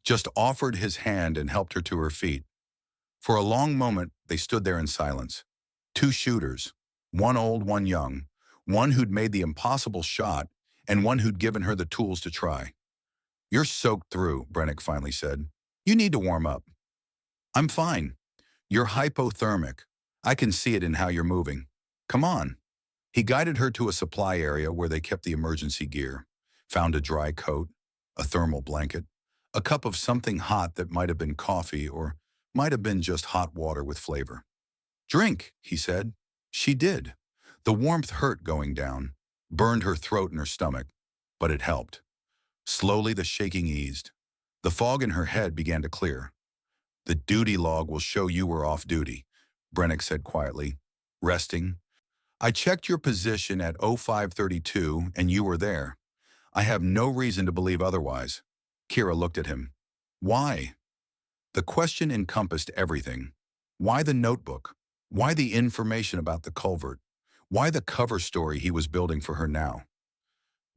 just offered his hand and helped her to her feet. For a long moment, they stood there in silence. Two shooters, one old, one young, one who'd made the impossible shot, and one who'd given her the tools to try. "You're soaked through," Brennick finally said. "You need to warm up." "I'm fine. You're hypothermic. I can see it in how you're moving. Come on." He guided her to a supply area where they kept the emergency gear, found a dry coat, a thermal blanket, a cup of something hot that might have been coffee or might have been just hot water with flavor. "Drink," he said. She did. The warmth hurt going down, burned her throat and her stomach, but it helped. Slowly the shaking eased. The fog in her head began to clear. "The duty log will show you were off duty," Brennick said quietly, resting. "I checked your position at 0532 and you were there. I have no reason to believe otherwise." Kira looked at him. "Why?" The question encompassed everything. Why the notebook? Why the information about the culvert? Why the cover story he was building for her now?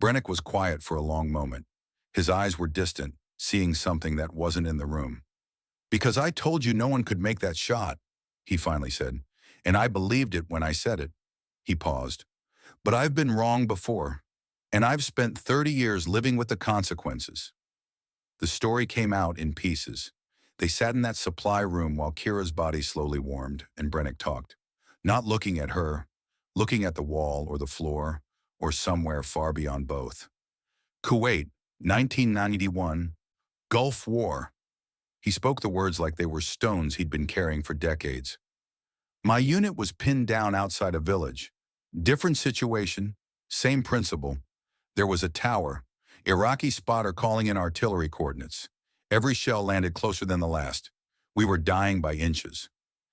Brennick was quiet for a long moment. His eyes were distant, seeing something that wasn't in the room. "Because I told you no one could make that shot," he finally said, "and I believed it when I said it." He paused. "But I've been wrong before, and I've spent 30 years living with the consequences." The story came out in pieces. They sat in that supply room while Kira's body slowly warmed, and Brennick talked. Not looking at her, looking at the wall or the floor, or somewhere far beyond both. "Kuwait, 1991, Gulf War." He spoke the words like they were stones he'd been carrying for decades. "My unit was pinned down outside a village. Different situation, same principle. There was a tower, Iraqi spotter calling in artillery coordinates. Every shell landed closer than the last. We were dying by inches."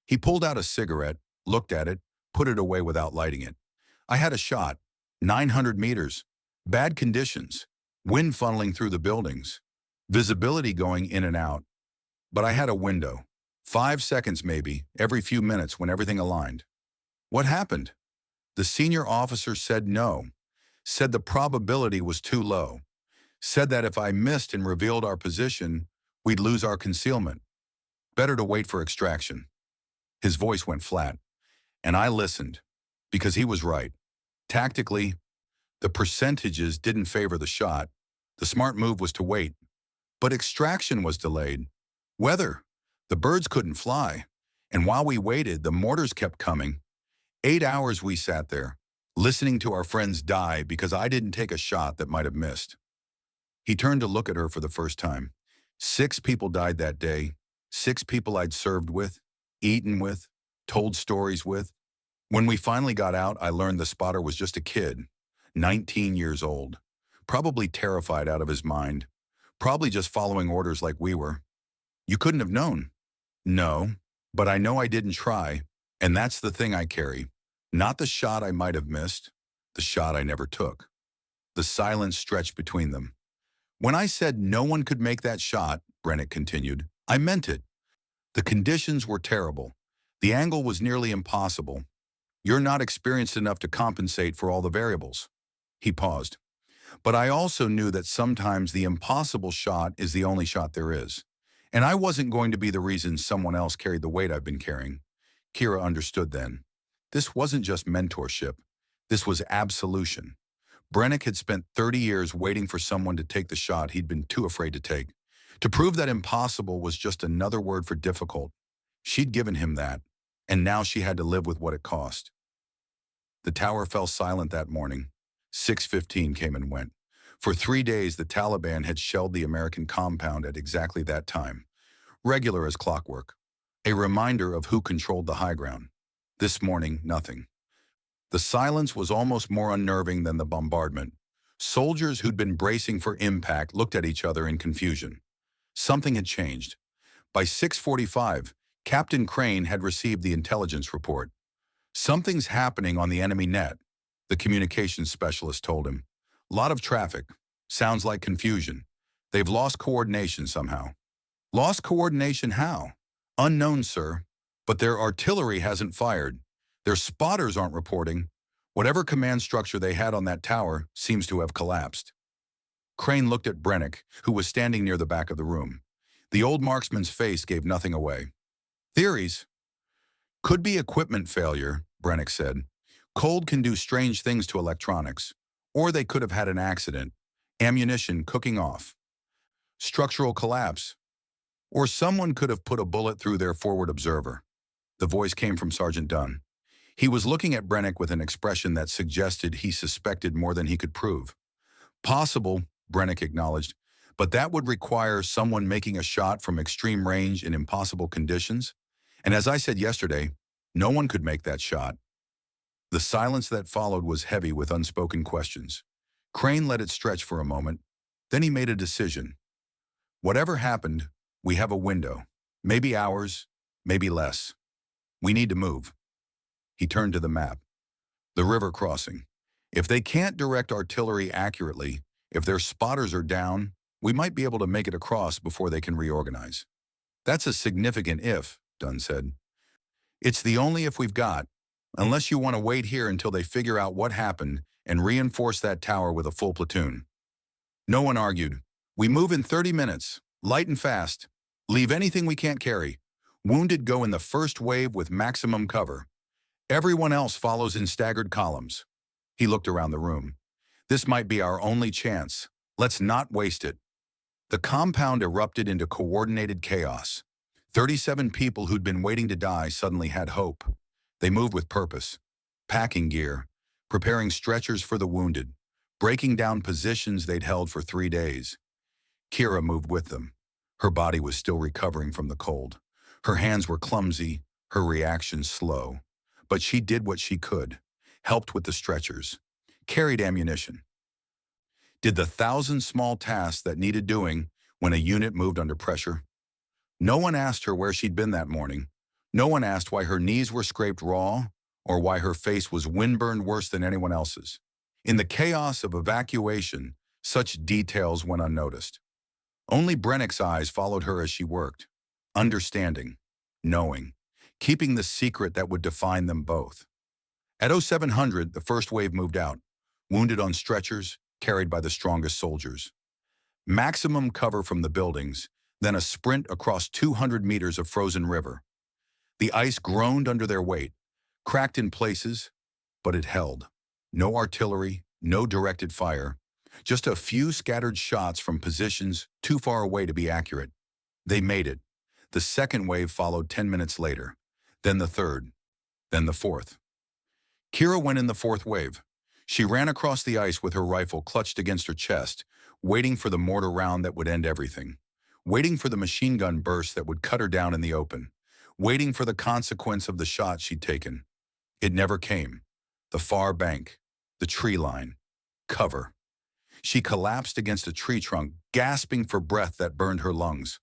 He pulled out a cigarette, looked at it, put it away without lighting it. "I had a shot, 900 meters, bad conditions, wind funneling through the buildings, visibility going in and out. But I had a window, 5 seconds maybe, every few minutes when everything aligned." "What happened?" "The senior officer said no, said the probability was too low, said that if I missed and revealed our position, we'd lose our concealment. Better to wait for extraction." His voice went flat, and I listened, because he was right. Tactically, the percentages didn't favor the shot. The smart move was to wait. But extraction was delayed. Weather. The birds couldn't fly. And while we waited, the mortars kept coming. 8 hours we sat there, listening to our friends die because I didn't take a shot that might have missed. He turned to look at her for the first time. 6 people died that day. 6 people I'd served with, eaten with, told stories with. When we finally got out, I learned the spotter was just a kid, 19 years old, probably terrified out of his mind, probably just following orders like we were. "You couldn't have known." "No, but I know I didn't try, and that's the thing I carry. Not the shot I might have missed, the shot I never took." The silence stretched between them. "When I said no one could make that shot," Brennick continued, "I meant it. The conditions were terrible. The angle was nearly impossible. You're not experienced enough to compensate for all the variables." He paused. "But I also knew that sometimes the impossible shot is the only shot there is. And I wasn't going to be the reason someone else carried the weight I've been carrying." Kira understood then. This wasn't just mentorship. This was absolution. Brennick had spent 30 years waiting for someone to take the shot he'd been too afraid to take. To prove that impossible was just another word for difficult. She'd given him that, and now she had to live with what it cost. The tower fell silent that morning. 6:15 came and went. For 3 days, the Taliban had shelled the American compound at exactly that time. regular as clockwork. A reminder of who controlled the high ground. This morning, nothing. The silence was almost more unnerving than the bombardment. Soldiers who'd been bracing for impact looked at each other in confusion. Something had changed. By 6:45, Captain Crane had received the intelligence report. "Something's happening on the enemy net," the communications specialist told him. "Lot of traffic. Sounds like confusion. They've lost coordination somehow." "Lost coordination how?" "Unknown, sir. But their artillery hasn't fired. Their spotters aren't reporting. Whatever command structure they had on that tower seems to have collapsed." Crane looked at Brennick, who was standing near the back of the room. The old marksman's face gave nothing away. "Theories. Could be equipment failure," Brennick said. "Cold can do strange things to electronics. Or they could have had an accident. Ammunition cooking off. Structural collapse. Or someone could have put a bullet through their forward observer." The voice came from Sergeant Dunn. He was looking at Brennick with an expression that suggested he suspected more than he could prove. "Possible," Brennick acknowledged, "but that would require someone making a shot from extreme range in impossible conditions. And as I said yesterday, no one could make that shot." The silence that followed was heavy with unspoken questions. Crane let it stretch for a moment. Then he made a decision. "Whatever happened, we have a window. Maybe hours, maybe less. We need to move." He turned to the map. "The river crossing. If they can't direct artillery accurately, if their spotters are down, we might be able to make it across before they can reorganize." "That's a significant if," Dunn said. "It's the only if we've got, unless you want to wait here until they figure out what happened and reinforce that tower with a full platoon." No one argued. "We move in 30 minutes, light and fast. Leave anything we can't carry. Wounded go in the first wave with maximum cover. Everyone else follows in staggered columns." He looked around the room. "This might be our only chance. Let's not waste it." The compound erupted into coordinated chaos. 37 people who'd been waiting to die suddenly had hope. They moved with purpose. Packing gear, preparing stretchers for the wounded, breaking down positions they'd held for 3 days. Kira moved with them. Her body was still recovering from the cold. Her hands were clumsy, her reactions slow. But she did what she could, helped with the stretchers, carried ammunition. Did the 1,000 small tasks that needed doing when a unit moved under pressure. No one asked her where she'd been that morning. No one asked why her knees were scraped raw or why her face was windburned worse than anyone else's. In the chaos of evacuation, such details went unnoticed. Only Brennick's eyes followed her as she worked, understanding, knowing, keeping the secret that would define them both. At 0700, the first wave moved out, wounded on stretchers, carried by the strongest soldiers. Maximum cover from the buildings, then a sprint across 200 meters of frozen river. The ice groaned under their weight, cracked in places, but it held. No artillery, no directed fire, just a few scattered shots from positions too far away to be accurate. They made it. The second wave followed 10 minutes later, then the third, then the fourth. Kira went in the fourth wave. She ran across the ice with her rifle clutched against her chest, waiting for the mortar round that would end everything, waiting for the machine gun burst that would cut her down in the open, waiting for the consequence of the shot she'd taken. It never came. The far bank, the tree line, cover. She collapsed against a tree trunk, gasping for breath that burned her lungs.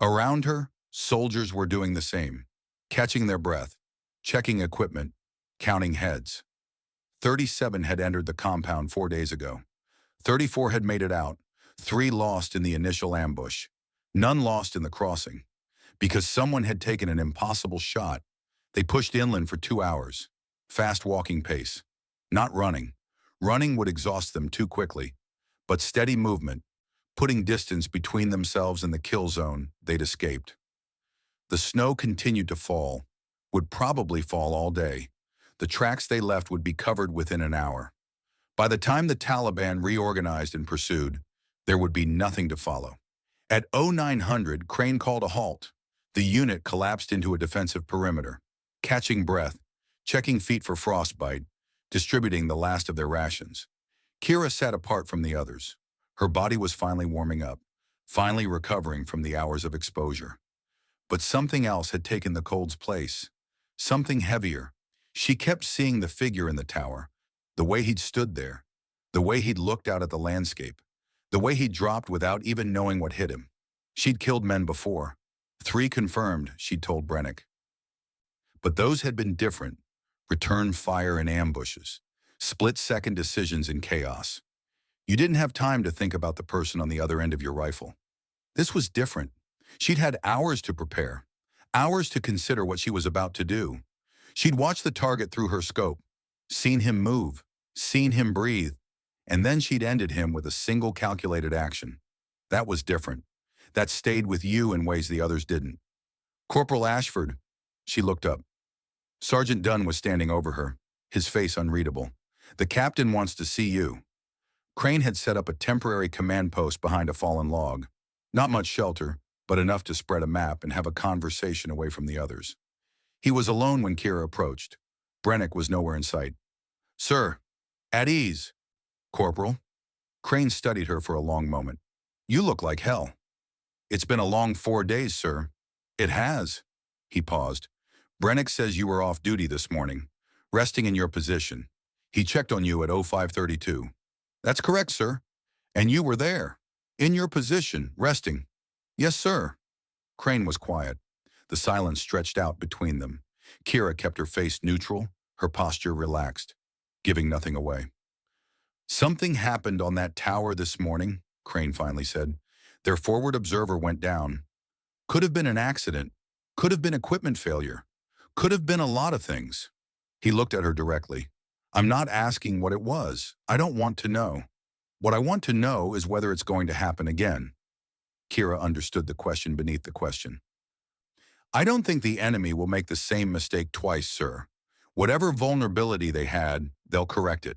Around her, soldiers were doing the same, catching their breath, checking equipment, counting heads. 37 had entered the compound 4 days ago. 34 had made it out, 3 lost in the initial ambush, none lost in the crossing. Because someone had taken an impossible shot, they pushed inland for 2 hours, fast walking pace. Not running. Running would exhaust them too quickly. But steady movement, putting distance between themselves and the kill zone, they'd escaped. The snow continued to fall, would probably fall all day. The tracks they left would be covered within an hour. By the time the Taliban reorganized and pursued, there would be nothing to follow. At 0900, Crane called a halt. The unit collapsed into a defensive perimeter, catching breath, checking feet for frostbite, distributing the last of their rations. Kira sat apart from the others. Her body was finally warming up, finally recovering from the hours of exposure. But something else had taken the cold's place. Something heavier. She kept seeing the figure in the tower, the way he'd stood there, the way he'd looked out at the landscape, the way he'd dropped without even knowing what hit him. She'd killed men before. 3 confirmed, she'd told Brennick. But those had been different. Return fire and ambushes. Split-second decisions in chaos. You didn't have time to think about the person on the other end of your rifle. This was different. She'd had hours to prepare, hours to consider what she was about to do. She'd watched the target through her scope, seen him move, seen him breathe, and then she'd ended him with a single calculated action. That was different. That stayed with you in ways the others didn't. Corporal Ashford, she looked up. Sergeant Dunn was standing over her, his face unreadable. The captain wants to see you. Crane had set up a temporary command post behind a fallen log. Not much shelter, but enough to spread a map and have a conversation away from the others. He was alone when Kira approached. Brennick was nowhere in sight. Sir, at ease. Corporal. Crane studied her for a long moment. You look like hell. It's been a long 4 days, sir. It has. He paused. Brennick says you were off duty this morning, resting in your position. He checked on you at 0532. That's correct, sir. And you were there, in your position, resting. Yes, sir. Crane was quiet. The silence stretched out between them. Kira kept her face neutral, her posture relaxed, giving nothing away. Something happened on that tower this morning, Crane finally said. Their forward observer went down. Could have been an accident. Could have been equipment failure. Could have been a lot of things. He looked at her directly. I'm not asking what it was. I don't want to know. What I want to know is whether it's going to happen again. Kira understood the question beneath the question. I don't think the enemy will make the same mistake twice, sir. Whatever vulnerability they had, they'll correct it.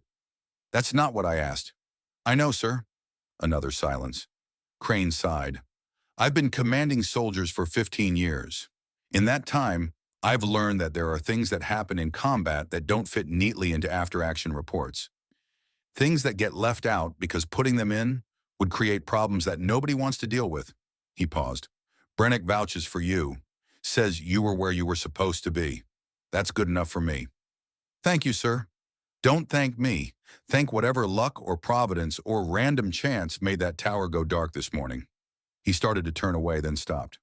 That's not what I asked. I know, sir. Another silence. Crane sighed. I've been commanding soldiers for 15 years. In that time, I've learned that there are things that happen in combat that don't fit neatly into after-action reports. Things that get left out because putting them in would create problems that nobody wants to deal with. He paused. Brennick vouches for you, says you were where you were supposed to be. That's good enough for me. Thank you, sir. Don't thank me. Thank whatever luck or providence or random chance made that tower go dark this morning. He started to turn away, then stopped.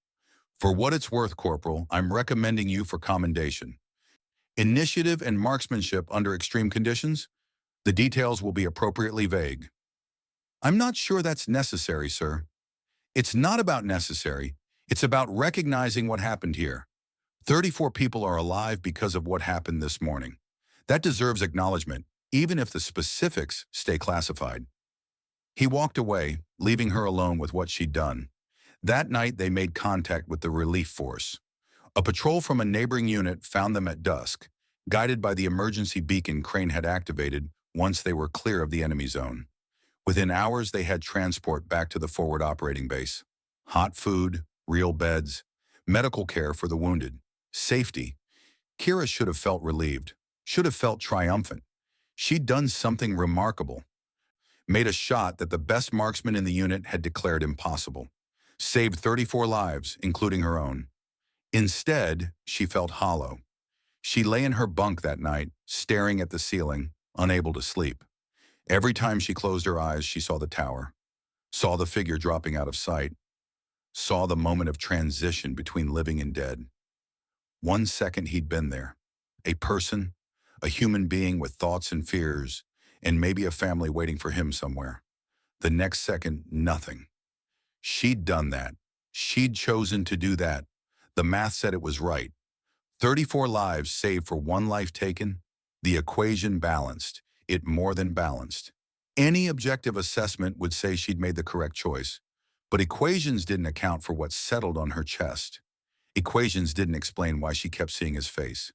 For what it's worth, Corporal, I'm recommending you for commendation. Initiative and marksmanship under extreme conditions? The details will be appropriately vague. I'm not sure that's necessary, sir. It's not about necessary. It's about recognizing what happened here. 34 people are alive because of what happened this morning. That deserves acknowledgement, even if the specifics stay classified. He walked away, leaving her alone with what she'd done. That night, they made contact with the relief force. A patrol from a neighboring unit found them at dusk, guided by the emergency beacon Crane had activated once they were clear of the enemy zone. Within hours, they had transport back to the forward operating base. Hot food, real beds, medical care for the wounded, safety. Kira should have felt relieved, should have felt triumphant. She'd done something remarkable. Made a shot that the best marksman in the unit had declared impossible. Saved 34 lives, including her own. Instead, she felt hollow. She lay in her bunk that night, staring at the ceiling, unable to sleep. Every time she closed her eyes, she saw the tower, saw the figure dropping out of sight, saw the moment of transition between living and dead. 1 second he'd been there, a person, a human being with thoughts and fears, and maybe a family waiting for him somewhere. The next second, nothing. She'd done that. She'd chosen to do that. The math said it was right. 34 lives saved for 1 life taken. The equation balanced. It more than balanced. Any objective assessment would say she'd made the correct choice. But equations didn't account for what settled on her chest. Equations didn't explain why she kept seeing his face.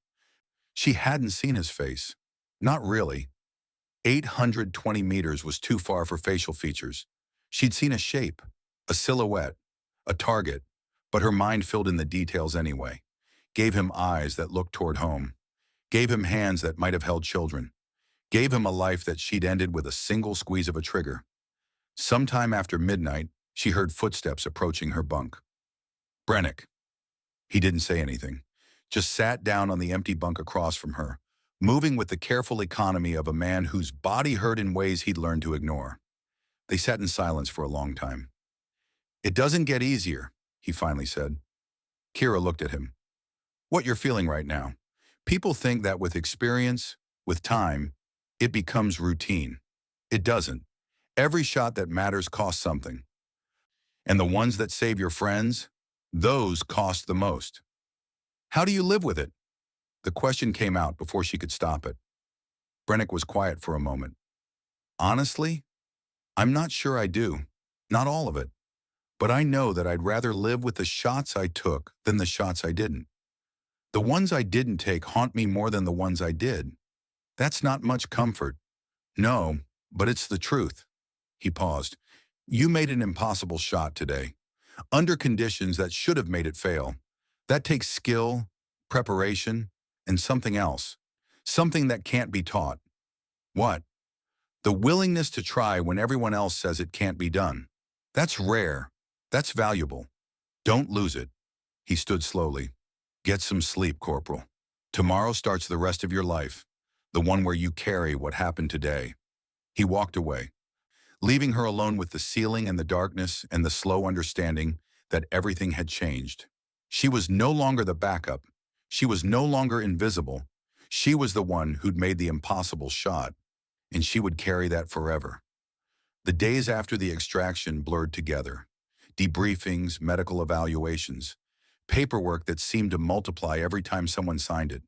She hadn't seen his face. Not really. 820 meters was too far for facial features. She'd seen a shape, a silhouette, a target, but her mind filled in the details anyway. Gave him eyes that looked toward home. Gave him hands that might have held children. Gave him a life that she'd ended with a single squeeze of a trigger. Sometime after midnight, she heard footsteps approaching her bunk. Brennick. He didn't say anything, just sat down on the empty bunk across from her, moving with the careful economy of a man whose body hurt in ways he'd learned to ignore. They sat in silence for a long time. "It doesn't get easier," he finally said. Kira looked at him. "What you're feeling right now. People think that with experience, with time, it becomes routine. It doesn't. Every shot that matters costs something. And the ones that save your friends, those cost the most. How do you live with it?" The question came out before she could stop it. Brennick was quiet for a moment. "Honestly, I'm not sure I do. Not all of it. But I know that I'd rather live with the shots I took than the shots I didn't. The ones I didn't take haunt me more than the ones I did. That's not much comfort. No, but it's the truth." He paused. "You made an impossible shot today, under conditions that should have made it fail. That takes skill, preparation, and something else. Something that can't be taught." "What?" "The willingness to try when everyone else says it can't be done. That's rare. That's valuable. Don't lose it." He stood slowly. "Get some sleep, Corporal. Tomorrow starts the rest of your life, the one where you carry what happened today." He walked away, leaving her alone with the ceiling and the darkness and the slow understanding that everything had changed. She was no longer the backup. She was no longer invisible. She was the one who'd made the impossible shot, and she would carry that forever. The days after the extraction blurred together. Debriefings, medical evaluations, paperwork that seemed to multiply every time someone signed it.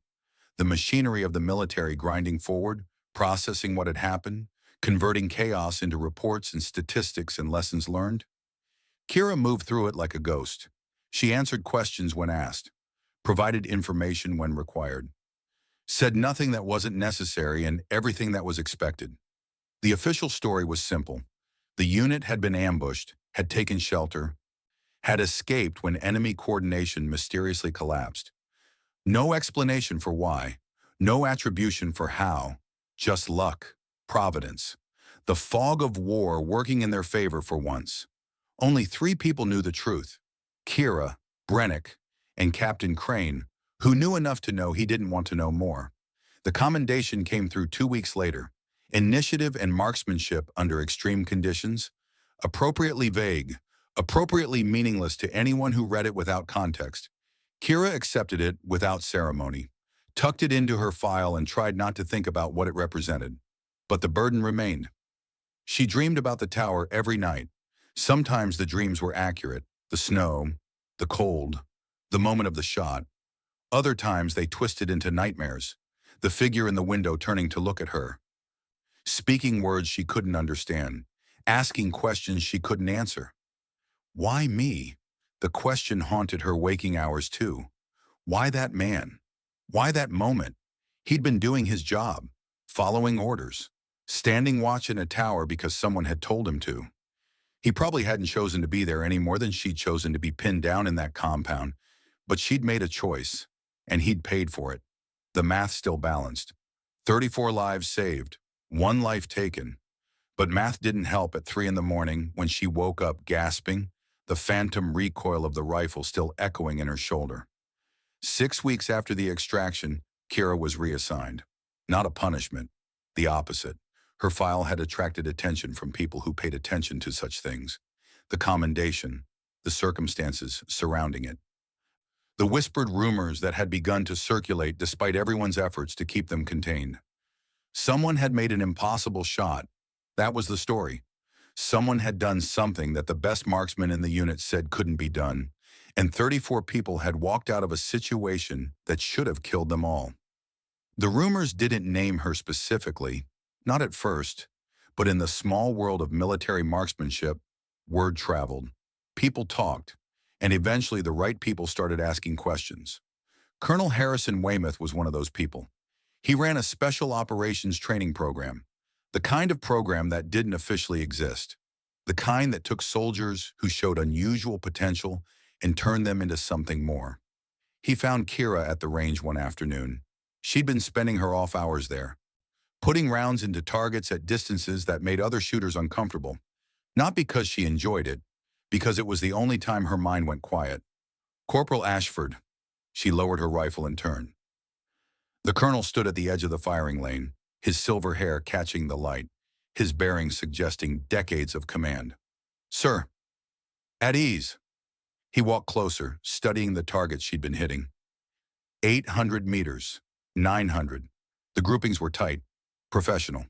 The machinery of the military grinding forward, processing what had happened, converting chaos into reports and statistics and lessons learned. Kira moved through it like a ghost. She answered questions when asked, provided information when required, said nothing that wasn't necessary and everything that was expected. The official story was simple. The unit had been ambushed, had taken shelter, had escaped when enemy coordination mysteriously collapsed. No explanation for why, no attribution for how, just luck, providence. The fog of war working in their favor for once. Only 3 people knew the truth: Kira, Brennick, and Captain Crane, who knew enough to know he didn't want to know more. The commendation came through 2 weeks later. Initiative and marksmanship under extreme conditions, appropriately vague, appropriately meaningless to anyone who read it without context. Kira accepted it without ceremony, tucked it into her file and tried not to think about what it represented. But the burden remained. She dreamed about the tower every night. Sometimes the dreams were accurate, the snow, the cold, the moment of the shot. Other times they twisted into nightmares, the figure in the window turning to look at her, speaking words she couldn't understand, asking questions she couldn't answer. Why me? The question haunted her waking hours too. Why that man? Why that moment? He'd been doing his job, following orders, standing watch in a tower because someone had told him to. He probably hadn't chosen to be there any more than she'd chosen to be pinned down in that compound, but she'd made a choice, and he'd paid for it. The math still balanced. 34 lives saved, 1 life taken. But math didn't help at 3 in the morning when she woke up gasping, the phantom recoil of the rifle still echoing in her shoulder. 6 weeks after the extraction, Kira was reassigned. Not a punishment, the opposite. Her file had attracted attention from people who paid attention to such things. The commendation, the circumstances surrounding it. The whispered rumors that had begun to circulate despite everyone's efforts to keep them contained. Someone had made an impossible shot. That was the story. Someone had done something that the best marksman in the unit said couldn't be done, and 34 people had walked out of a situation that should have killed them all. The rumors didn't name her specifically, not at first, but in the small world of military marksmanship, word traveled. People talked, and eventually the right people started asking questions. Colonel Harrison Weymouth was one of those people. He ran a special operations training program, the kind of program that didn't officially exist, the kind that took soldiers who showed unusual potential and turned them into something more. He found Kira at the range one afternoon. She'd been spending her off hours there, putting rounds into targets at distances that made other shooters uncomfortable, not because she enjoyed it, because it was the only time her mind went quiet. "Corporal Ashford," She lowered her rifle in turn. The colonel stood at the edge of the firing lane, his silver hair catching the light, his bearings suggesting decades of command. Sir, at ease. He walked closer, studying the targets she'd been hitting. 800 meters, 900. The groupings were tight, professional.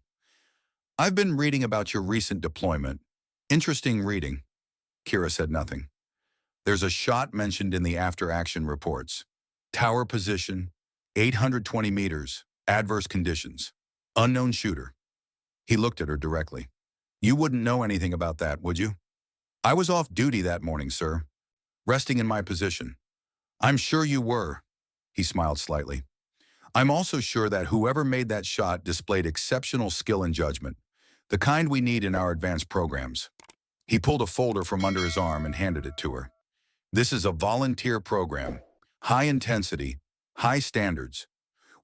I've been reading about your recent deployment. Interesting reading. Kira said nothing. There's a shot mentioned in the after-action reports. Tower position, 820 meters, adverse conditions. Unknown shooter. He looked at her directly. You wouldn't know anything about that, would you? I was off duty that morning, sir. Resting in my position. I'm sure you were. He smiled slightly. I'm also sure that whoever made that shot displayed exceptional skill and judgment, the kind we need in our advanced programs. He pulled a folder from under his arm and handed it to her. This is a volunteer program, high intensity, high standards.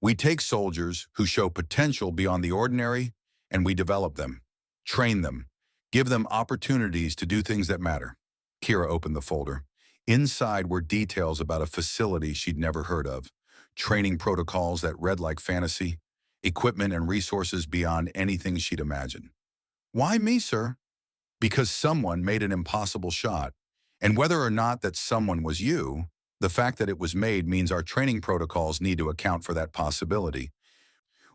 We take soldiers who show potential beyond the ordinary and we develop them, train them, give them opportunities to do things that matter. Kira opened the folder. Inside were details about a facility she'd never heard of, training protocols that read like fantasy, equipment and resources beyond anything she'd imagined. Why me, sir? Because someone made an impossible shot. And whether or not that someone was you, the fact that it was made means our training protocols need to account for that possibility.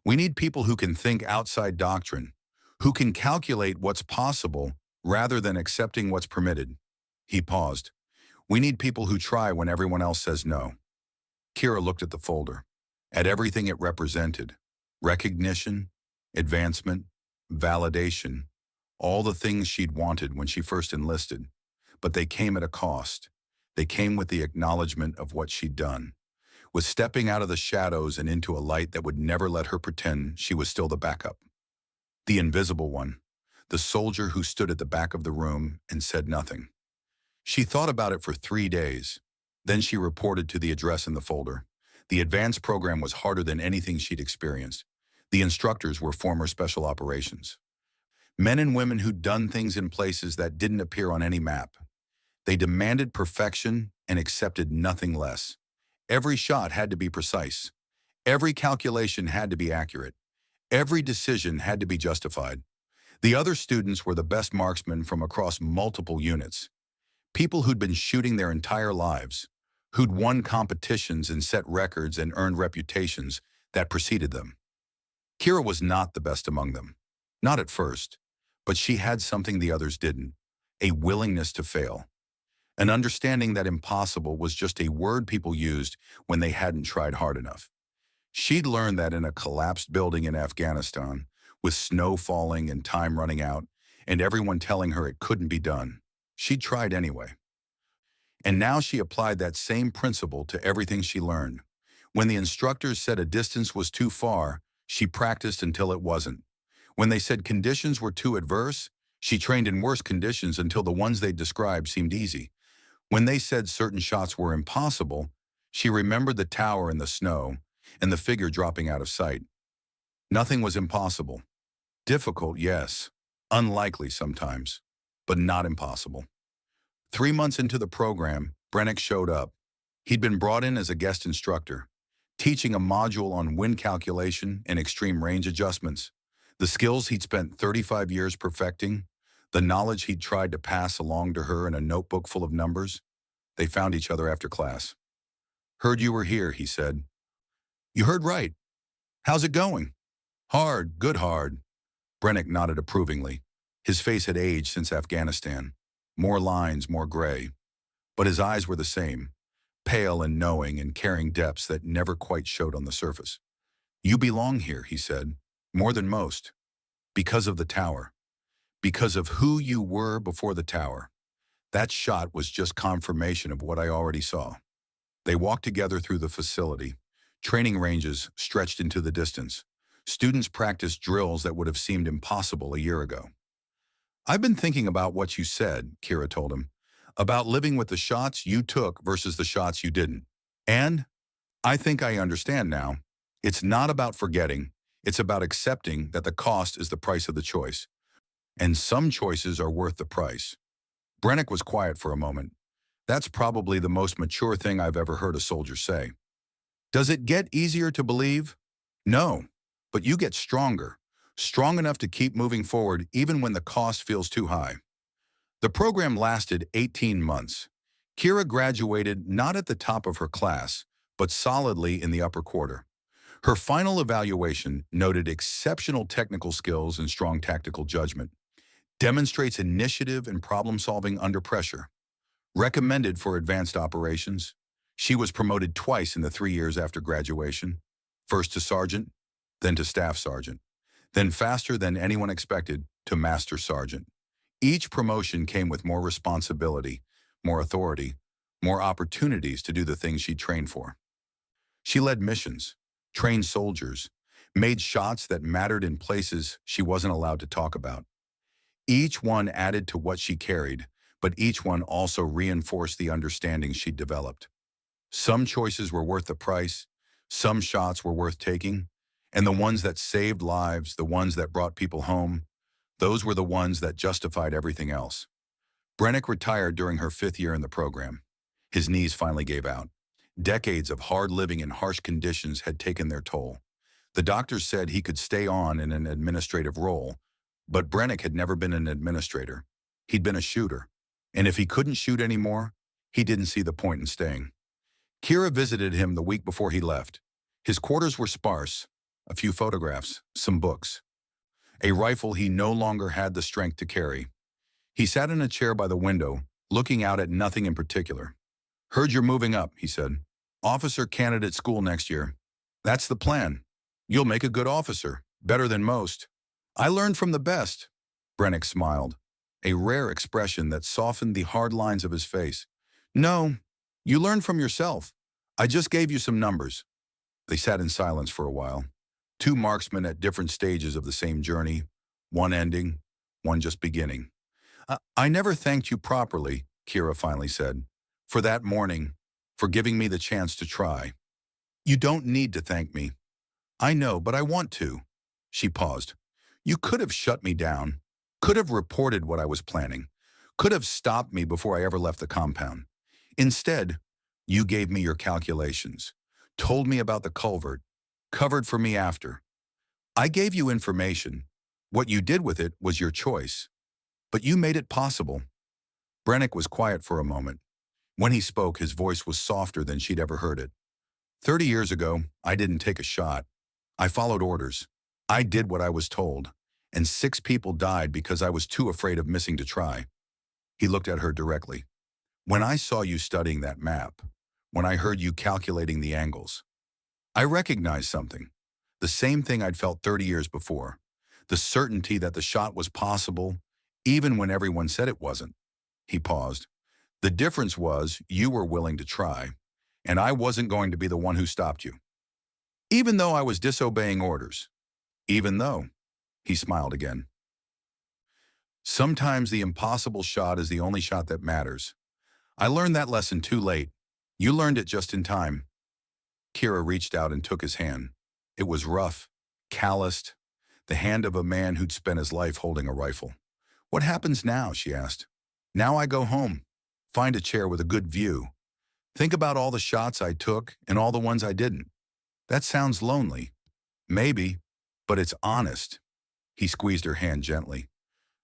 We need people who can think outside doctrine, who can calculate what's possible rather than accepting what's permitted. He paused. We need people who try when everyone else says no. Kira looked at the folder, at everything it represented. Recognition, advancement, validation, all the things she'd wanted when she first enlisted. But they came at a cost. They came with the acknowledgement of what she'd done, with stepping out of the shadows and into a light that would never let her pretend she was still the backup. The invisible one, the soldier who stood at the back of the room and said nothing. She thought about it for 3 days. Then she reported to the address in the folder. The advanced program was harder than anything she'd experienced. The instructors were former special operations. Men and women who'd done things in places that didn't appear on any map. They demanded perfection and accepted nothing less. Every shot had to be precise. Every calculation had to be accurate. Every decision had to be justified. The other students were the best marksmen from across multiple units. People who'd been shooting their entire lives, who'd won competitions and set records and earned reputations that preceded them. Kira was not the best among them. Not at first. But she had something the others didn't, a willingness to fail. An understanding that impossible was just a word people used when they hadn't tried hard enough. She'd learned that in a collapsed building in Afghanistan, with snow falling and time running out, and everyone telling her it couldn't be done. She'd tried anyway. And now she applied that same principle to everything she learned. When the instructors said a distance was too far, she practiced until it wasn't. When they said conditions were too adverse, she trained in worse conditions until the ones they described seemed easy. When they said certain shots were impossible, she remembered the tower in the snow and the figure dropping out of sight. Nothing was impossible. Difficult, yes. Unlikely sometimes, but not impossible. 3 months into the program, Brennick showed up. He'd been brought in as a guest instructor, teaching a module on wind calculation and extreme range adjustments. The skills he'd spent 35 years perfecting, the knowledge he'd tried to pass along to her in a notebook full of numbers. They found each other after class. Heard you were here, he said. You heard right. How's it going? Hard, good hard. Brennick nodded approvingly. His face had aged since Afghanistan. More lines, more gray. But his eyes were the same, pale and knowing and carrying depths that never quite showed on the surface. You belong here, he said, more than most. Because of the tower. Because of who you were before the tower. That shot was just confirmation of what I already saw. They walked together through the facility. Training ranges stretched into the distance. Students practiced drills that would have seemed impossible a year ago. I've been thinking about what you said, Kira told him, about living with the shots you took versus the shots you didn't. And I think I understand now. It's not about forgetting. It's about accepting that the cost is the price of the choice. And some choices are worth the price. Brennick was quiet for a moment. That's probably the most mature thing I've ever heard a soldier say. Does it get easier to believe? No, but you get stronger, strong enough to keep moving forward even when the cost feels too high. The program lasted 18 months. Kira graduated not at the top of her class, but solidly in the upper quarter. Her final evaluation noted exceptional technical skills and strong tactical judgment, demonstrates initiative and problem-solving under pressure. Recommended for advanced operations, she was promoted twice in the 3 years after graduation, first to sergeant, then to staff sergeant, then faster than anyone expected to master sergeant. Each promotion came with more responsibility, more authority, more opportunities to do the things she trained for. She led missions, trained soldiers, made shots that mattered in places she wasn't allowed to talk about. Each one added to what she carried, but each one also reinforced the understanding she'd developed. Some choices were worth the price, some shots were worth taking, and the ones that saved lives, the ones that brought people home, those were the ones that justified everything else. Brennick retired during her 5th year in the program. His knees finally gave out. Decades of hard living in harsh conditions had taken their toll. The doctors said he could stay on in an administrative role, but Brennick had never been an administrator. He'd been a shooter. And if he couldn't shoot anymore, he didn't see the point in staying. Kira visited him the week before he left. His quarters were sparse, a few photographs, some books, a rifle he no longer had the strength to carry. He sat in a chair by the window, looking out at nothing in particular. "Heard you're moving up," he said. "Officer candidate school next year. That's the plan. You'll make a good officer, better than most." "I learned from the best." Brennick smiled, a rare expression that softened the hard lines of his face. "No, you learned from yourself. I just gave you some numbers." They sat in silence for a while. Two marksmen at different stages of the same journey, one ending, one just beginning. I never thanked you properly," Kira finally said, "for that morning, for giving me the chance to try." "You don't need to thank me." "I know, but I want to." She paused. "You could have shut me down, could have reported what I was planning, could have stopped me before I ever left the compound. Instead, you gave me your calculations, told me about the culvert, covered for me after. I gave you information. What you did with it was your choice. But you made it possible." Brennick was quiet for a moment. When he spoke, his voice was softer than she'd ever heard it. 30 years ago, I didn't take a shot. I followed orders. I did what I was told. And 6 people died because I was too afraid of missing to try. He looked at her directly. "When I saw you studying that map, when I heard you calculating the angles, I recognized something. The same thing I'd felt 30 years before. The certainty that the shot was possible, even when everyone said it wasn't." He paused. "The difference was you were willing to try, and I wasn't going to be the one who stopped you. Even though I was disobeying orders. Even though," he smiled again. "Sometimes the impossible shot is the only shot that matters. I learned that lesson too late. You learned it just in time." Kira reached out and took his hand. It was rough, calloused, the hand of a man who'd spent his life holding a rifle. "What happens now?" she asked. "Now I go home, find a chair with a good view. Think about all the shots I took and all the ones I didn't. That sounds lonely. Maybe, but it's honest." He squeezed her hand gently.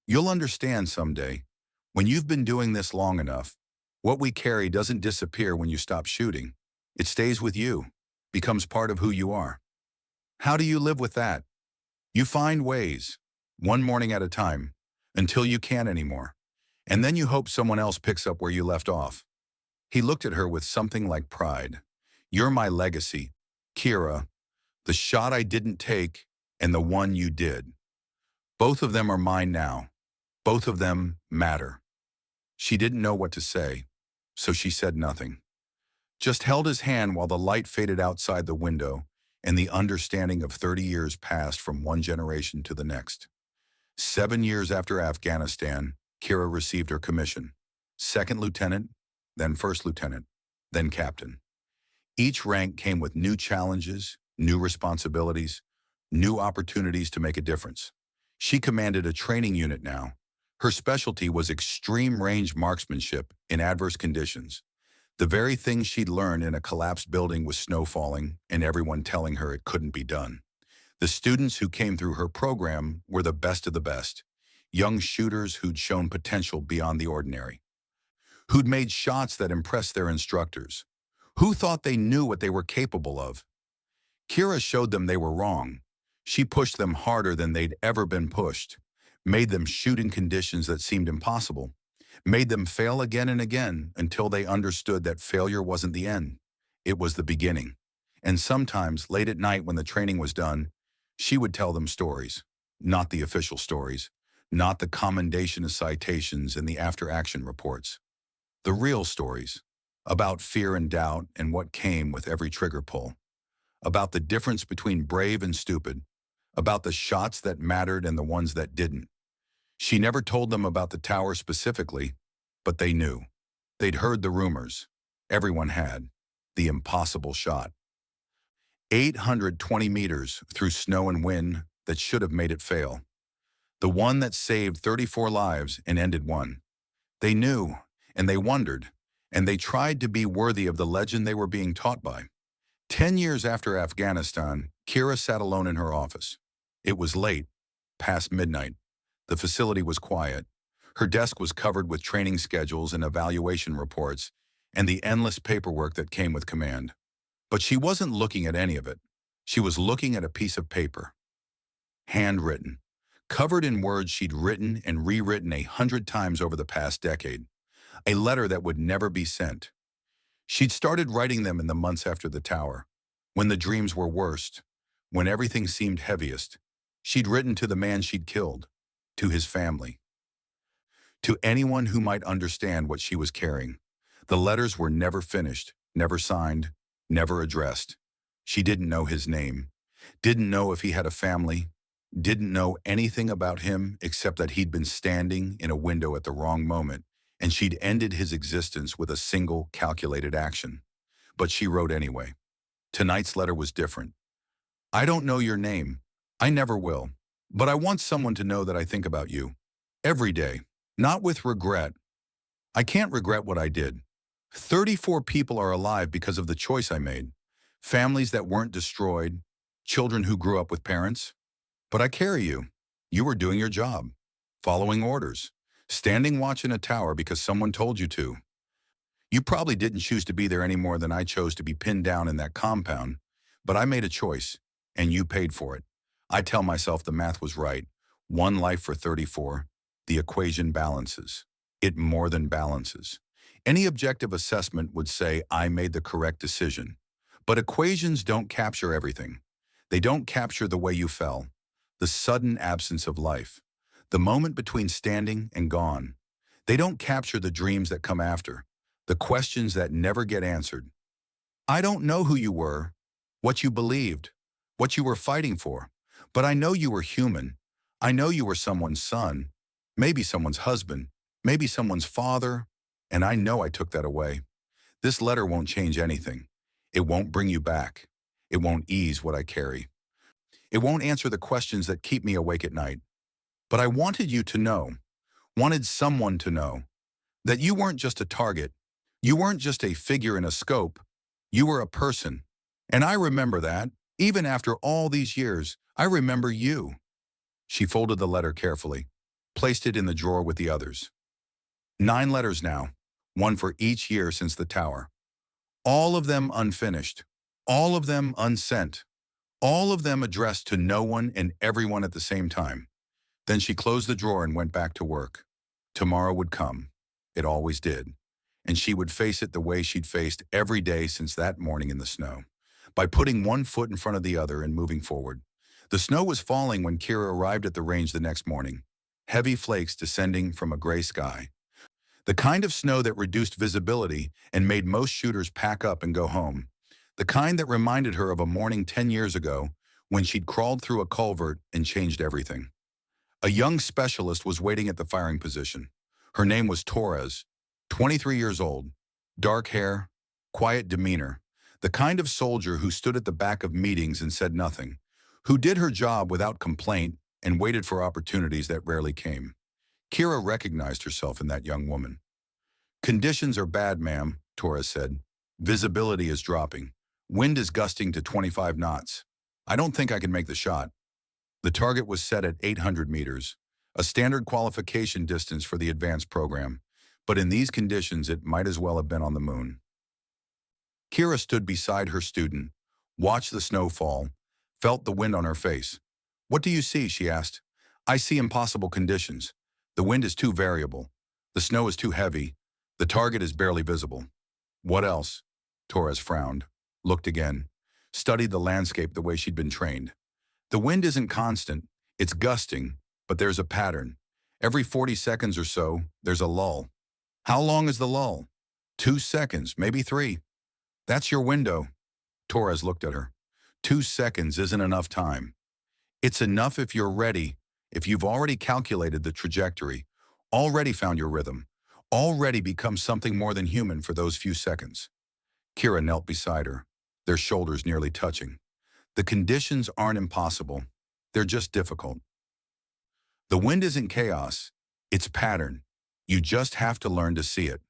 "You'll understand someday. When you've been doing this long enough, what we carry doesn't disappear when you stop shooting. It stays with you, becomes part of who you are. How do you live with that? You find ways, one morning at a time, until you can't anymore. And then you hope someone else picks up where you left off." He looked at her with something like pride. "You're my legacy, Kira. The shot I didn't take and the one you did. Both of them are mine now. Both of them matter." She didn't know what to say, so she said nothing. Just held his hand while the light faded outside the window and the understanding of 30 years passed from one generation to the next. 7 years after Afghanistan, Kira received her commission. 2nd lieutenant, then 1st lieutenant, then captain. Each rank came with new challenges, new responsibilities, new opportunities to make a difference. She commanded a training unit now, Her specialty was extreme-range marksmanship in adverse conditions. The very thing she'd learned in a collapsed building with snow falling and everyone telling her it couldn't be done. The students who came through her program were the best of the best, young shooters who'd shown potential beyond the ordinary, who'd made shots that impressed their instructors, who thought they knew what they were capable of. Kira showed them they were wrong. She pushed them harder than they'd ever been pushed, made them shoot in conditions that seemed impossible, made them fail again and again until they understood that failure wasn't the end. It was the beginning. And sometimes, late at night when the training was done, she would tell them stories, not the official stories, not the commendation of citations and the after-action reports. The real stories, about fear and doubt and what came with every trigger pull, about the difference between brave and stupid, about the shots that mattered and the ones that didn't. She never told them about the tower specifically, but they knew. They'd heard the rumors. Everyone had. The impossible shot. 820 meters through snow and wind that should have made it fail. The one that saved 34 lives and ended one. They knew, and they wondered, and they tried to be worthy of the legend they were being taught by. 10 years after Afghanistan, Kira sat alone in her office. It was late, past midnight. The facility was quiet. Her desk was covered with training schedules and evaluation reports, and the endless paperwork that came with command. But she wasn't looking at any of it. She was looking at a piece of paper. Handwritten. Covered in words she'd written and rewritten 100 times over the past decade. A letter that would never be sent. She'd started writing them in the months after the tower, when the dreams were worst, when everything seemed heaviest. She'd written to the man she'd killed, to his family, to anyone who might understand what she was carrying. The letters were never finished, never signed, never addressed. She didn't know his name, didn't know if he had a family, didn't know anything about him except that he'd been standing in a window at the wrong moment, and she'd ended his existence with a single calculated action. But she wrote anyway. Tonight's letter was different. I don't know your name. I never will. But I want someone to know that I think about you. Every day. Not with regret. I can't regret what I did. 34 people are alive because of the choice I made. Families that weren't destroyed. Children who grew up with parents. But I carry you. You were doing your job. Following orders. Standing watch in a tower because someone told you to. You probably didn't choose to be there any more than I chose to be pinned down in that compound, but I made a choice, and you paid for it. I tell myself the math was right. One life for 34. The equation balances. It more than balances. Any objective assessment would say I made the correct decision. But equations don't capture everything. They don't capture the way you fell, the sudden absence of life, the moment between standing and gone. They don't capture the dreams that come after, the questions that never get answered. I don't know who you were, what you believed, what you were fighting for, but I know you were human. I know you were someone's son, maybe someone's husband, maybe someone's father, and I know I took that away. This letter won't change anything. It won't bring you back. It won't ease what I carry. It won't answer the questions that keep me awake at night. But I wanted you to know, wanted someone to know, that you weren't just a target. You weren't just a figure in a scope. You were a person. And I remember that. Even after all these years, I remember you. She folded the letter carefully, placed it in the drawer with the others. 9 letters now, one for each year since the tower. All of them unfinished, all of them unsent, all of them addressed to no one and everyone at the same time. Then she closed the drawer and went back to work. Tomorrow would come. It always did. And she would face it the way she'd faced every day since that morning in the snow, by putting one foot in front of the other and moving forward. The snow was falling when Kira arrived at the range the next morning, heavy flakes descending from a gray sky. The kind of snow that reduced visibility and made most shooters pack up and go home. The kind that reminded her of a morning 10 years ago when she'd crawled through a culvert and changed everything. A young specialist was waiting at the firing position. Her name was Torres, 23 years old, dark hair, quiet demeanor, the kind of soldier who stood at the back of meetings and said nothing, who did her job without complaint and waited for opportunities that rarely came. Kira recognized herself in that young woman. Conditions are bad, ma'am, Torres said. Visibility is dropping. Wind is gusting to 25 knots. I don't think I can make the shot. The target was set at 800 meters, a standard qualification distance for the advanced program, but in these conditions it might as well have been on the moon. Kira stood beside her student, watched the snow fall, felt the wind on her face. What do you see? She asked. I see impossible conditions. The wind is too variable. The snow is too heavy. The target is barely visible. What else? Torres frowned, looked again, studied the landscape the way she'd been trained. The wind isn't constant, it's gusting, but there's a pattern. Every 40 seconds or so, there's a lull. How long is the lull? 2 seconds, maybe 3. That's your window. Torres looked at her. 2 seconds isn't enough time. It's enough if you're ready, if you've already calculated the trajectory, already found your rhythm, already become something more than human for those few seconds. Kira knelt beside her, their shoulders nearly touching. The conditions aren't impossible. They're just difficult. The wind isn't chaos. It's pattern. You just have to learn to see it.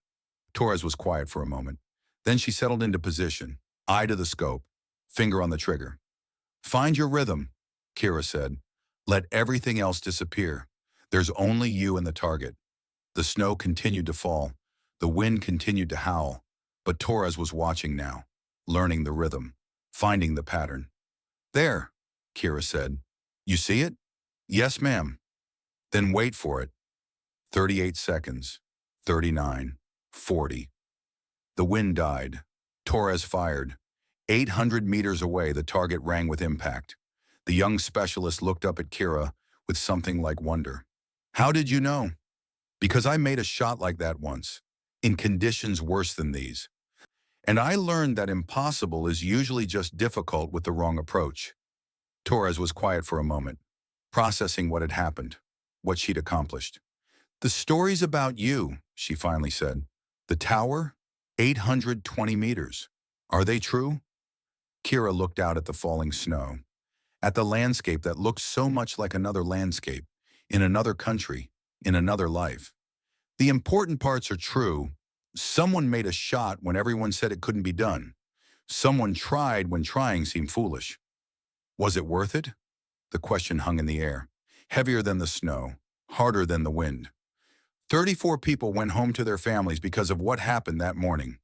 Torres was quiet for a moment. Then she settled into position, eye to the scope, finger on the trigger. Find your rhythm, Kira said. Let everything else disappear. There's only you and the target. The snow continued to fall. The wind continued to howl. But Torres was watching now, learning the rhythm, finding the pattern. There, Kira said. You see it? Yes, ma'am. Then wait for it. 38 seconds. 39. 40. The wind died. Torres fired. 800 meters away, the target rang with impact. The young specialist looked up at Kira with something like wonder. How did you know? Because I made a shot like that once, in conditions worse than these. And I learned that impossible is usually just difficult with the wrong approach. Torres was quiet for a moment, processing what had happened, what she'd accomplished. The story's about you, she finally said. The tower? 820 meters. Are they true? Kira looked out at the falling snow, at the landscape that looked so much like another landscape, in another country, in another life. The important parts are true. Someone made a shot when everyone said it couldn't be done. Someone tried when trying seemed foolish. Was it worth it? The question hung in the air, heavier than the snow, harder than the wind. 34 people went home to their families because of what happened that morning.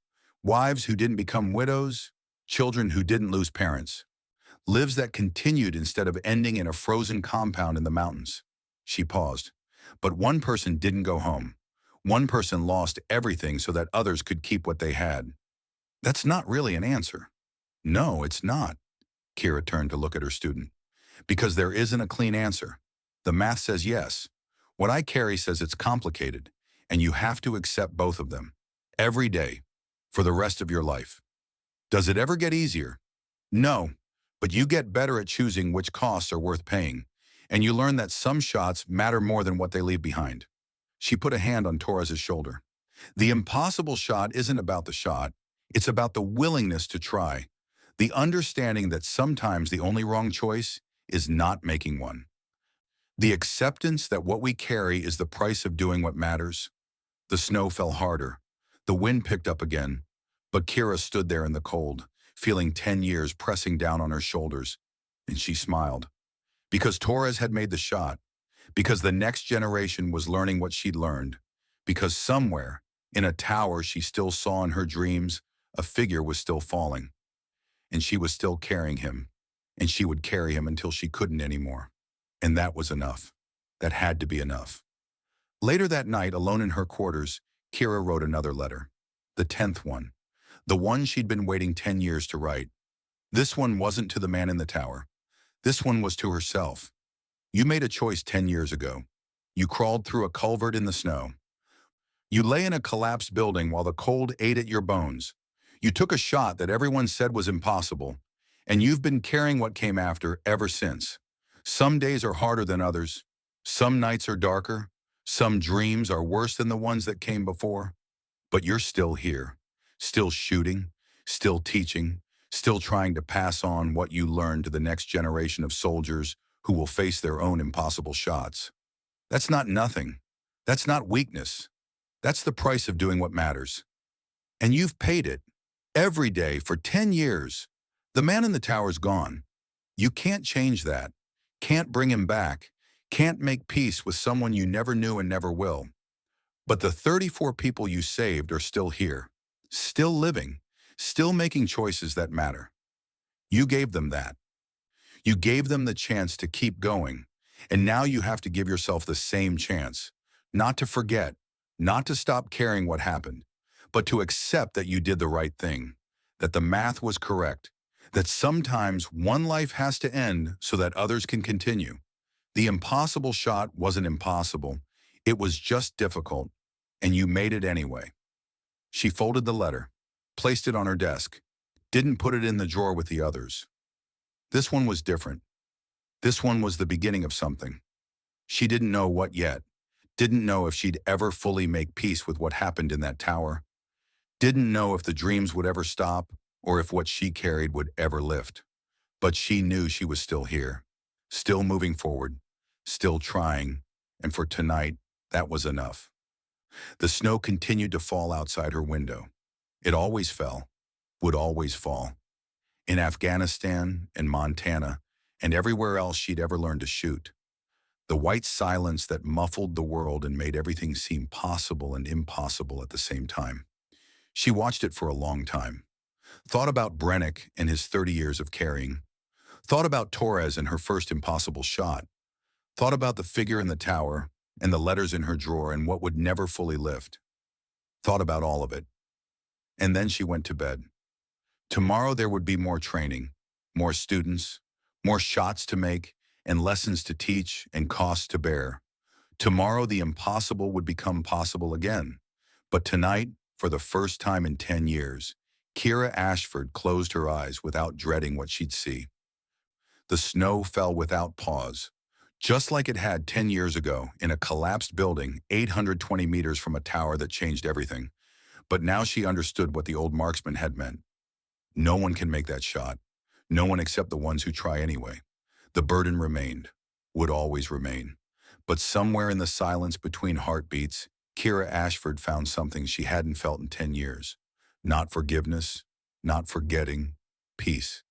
Wives who didn't become widows, children who didn't lose parents. Lives that continued instead of ending in a frozen compound in the mountains. She paused. But one person didn't go home. One person lost everything so that others could keep what they had. That's not really an answer. No, it's not. Kira turned to look at her student. Because there isn't a clean answer. The math says yes. What I carry says it's complicated, and you have to accept both of them. Every day. For the rest of your life. Does it ever get easier? No, but you get better at choosing which costs are worth paying, and you learn that some shots matter more than what they leave behind. She put a hand on Torres's shoulder. The impossible shot isn't about the shot. It's about the willingness to try. The understanding that sometimes the only wrong choice is not making one. The acceptance that what we carry is the price of doing what matters. The snow fell harder. The wind picked up again. But Kira stood there in the cold, feeling 10 years pressing down on her shoulders. And she smiled. Because Torres had made the shot. Because the next generation was learning what she'd learned. Because somewhere, in a tower she still saw in her dreams, a figure was still falling. And she was still carrying him. And she would carry him until she couldn't anymore. And that was enough. That had to be enough. Later that night, alone in her quarters, Kira wrote another letter. The 10th one. The one she'd been waiting 10 years to write. This one wasn't to the man in the tower. This one was to herself. You made a choice 10 years ago. You crawled through a culvert in the snow. You lay in a collapsed building while the cold ate at your bones. You took a shot that everyone said was impossible, and you've been carrying what came after ever since. Some days are harder than others. Some nights are darker. Some dreams are worse than the ones that came before. But you're still here, still shooting, still teaching, still trying to pass on what you learned to the next generation of soldiers who will face their own impossible shots. That's not nothing. That's not weakness. That's the price of doing what matters. And you've paid it. Every day for 10 years. The man in the tower's gone. You can't change that. Can't bring him back. Can't make peace with someone you never knew and never will. But the 34 people you saved are still here. Still living. Still making choices that matter. You gave them that. You gave them the chance to keep going. And now you have to give yourself the same chance. Not to forget. Not to stop caring what happened. But to accept that you did the right thing. That the math was correct. That sometimes one life has to end so that others can continue. The impossible shot wasn't impossible. It was just difficult. And you made it anyway. She folded the letter. Placed it on her desk. Didn't put it in the drawer with the others. This one was different. This one was the beginning of something. She didn't know what yet. Didn't know if she'd ever fully make peace with what happened in that tower. Didn't know if the dreams would ever stop or if what she carried would ever lift. But she knew she was still here, still moving forward, still trying, and for tonight, that was enough. The snow continued to fall outside her window. It always fell, would always fall. In Afghanistan and Montana and everywhere else she'd ever learned to shoot. The white silence that muffled the world and made everything seem possible and impossible at the same time. She watched it for a long time. Thought about Brennick and his 30 years of carrying. Thought about Torres and her first impossible shot. Thought about the figure in the tower and the letters in her drawer and what would never fully lift. Thought about all of it. And then she went to bed. Tomorrow there would be more training, more students, more shots to make, and lessons to teach and costs to bear. Tomorrow the impossible would become possible again. But tonight, for the first time in 10 years, Kira Ashford closed her eyes without dreading what she'd see. The snow fell without pause, just like it had 10 years ago in a collapsed building 820 meters from a tower that changed everything. But now she understood what the old marksman had meant. No one can make that shot. No one except the ones who try anyway. The burden remained, would always remain. But somewhere in the silence between heartbeats, Kira Ashford found something she hadn't felt in 10 years. Not forgiveness, not forgetting, peace.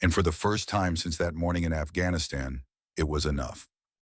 And for the first time since that morning in Afghanistan, it was enough.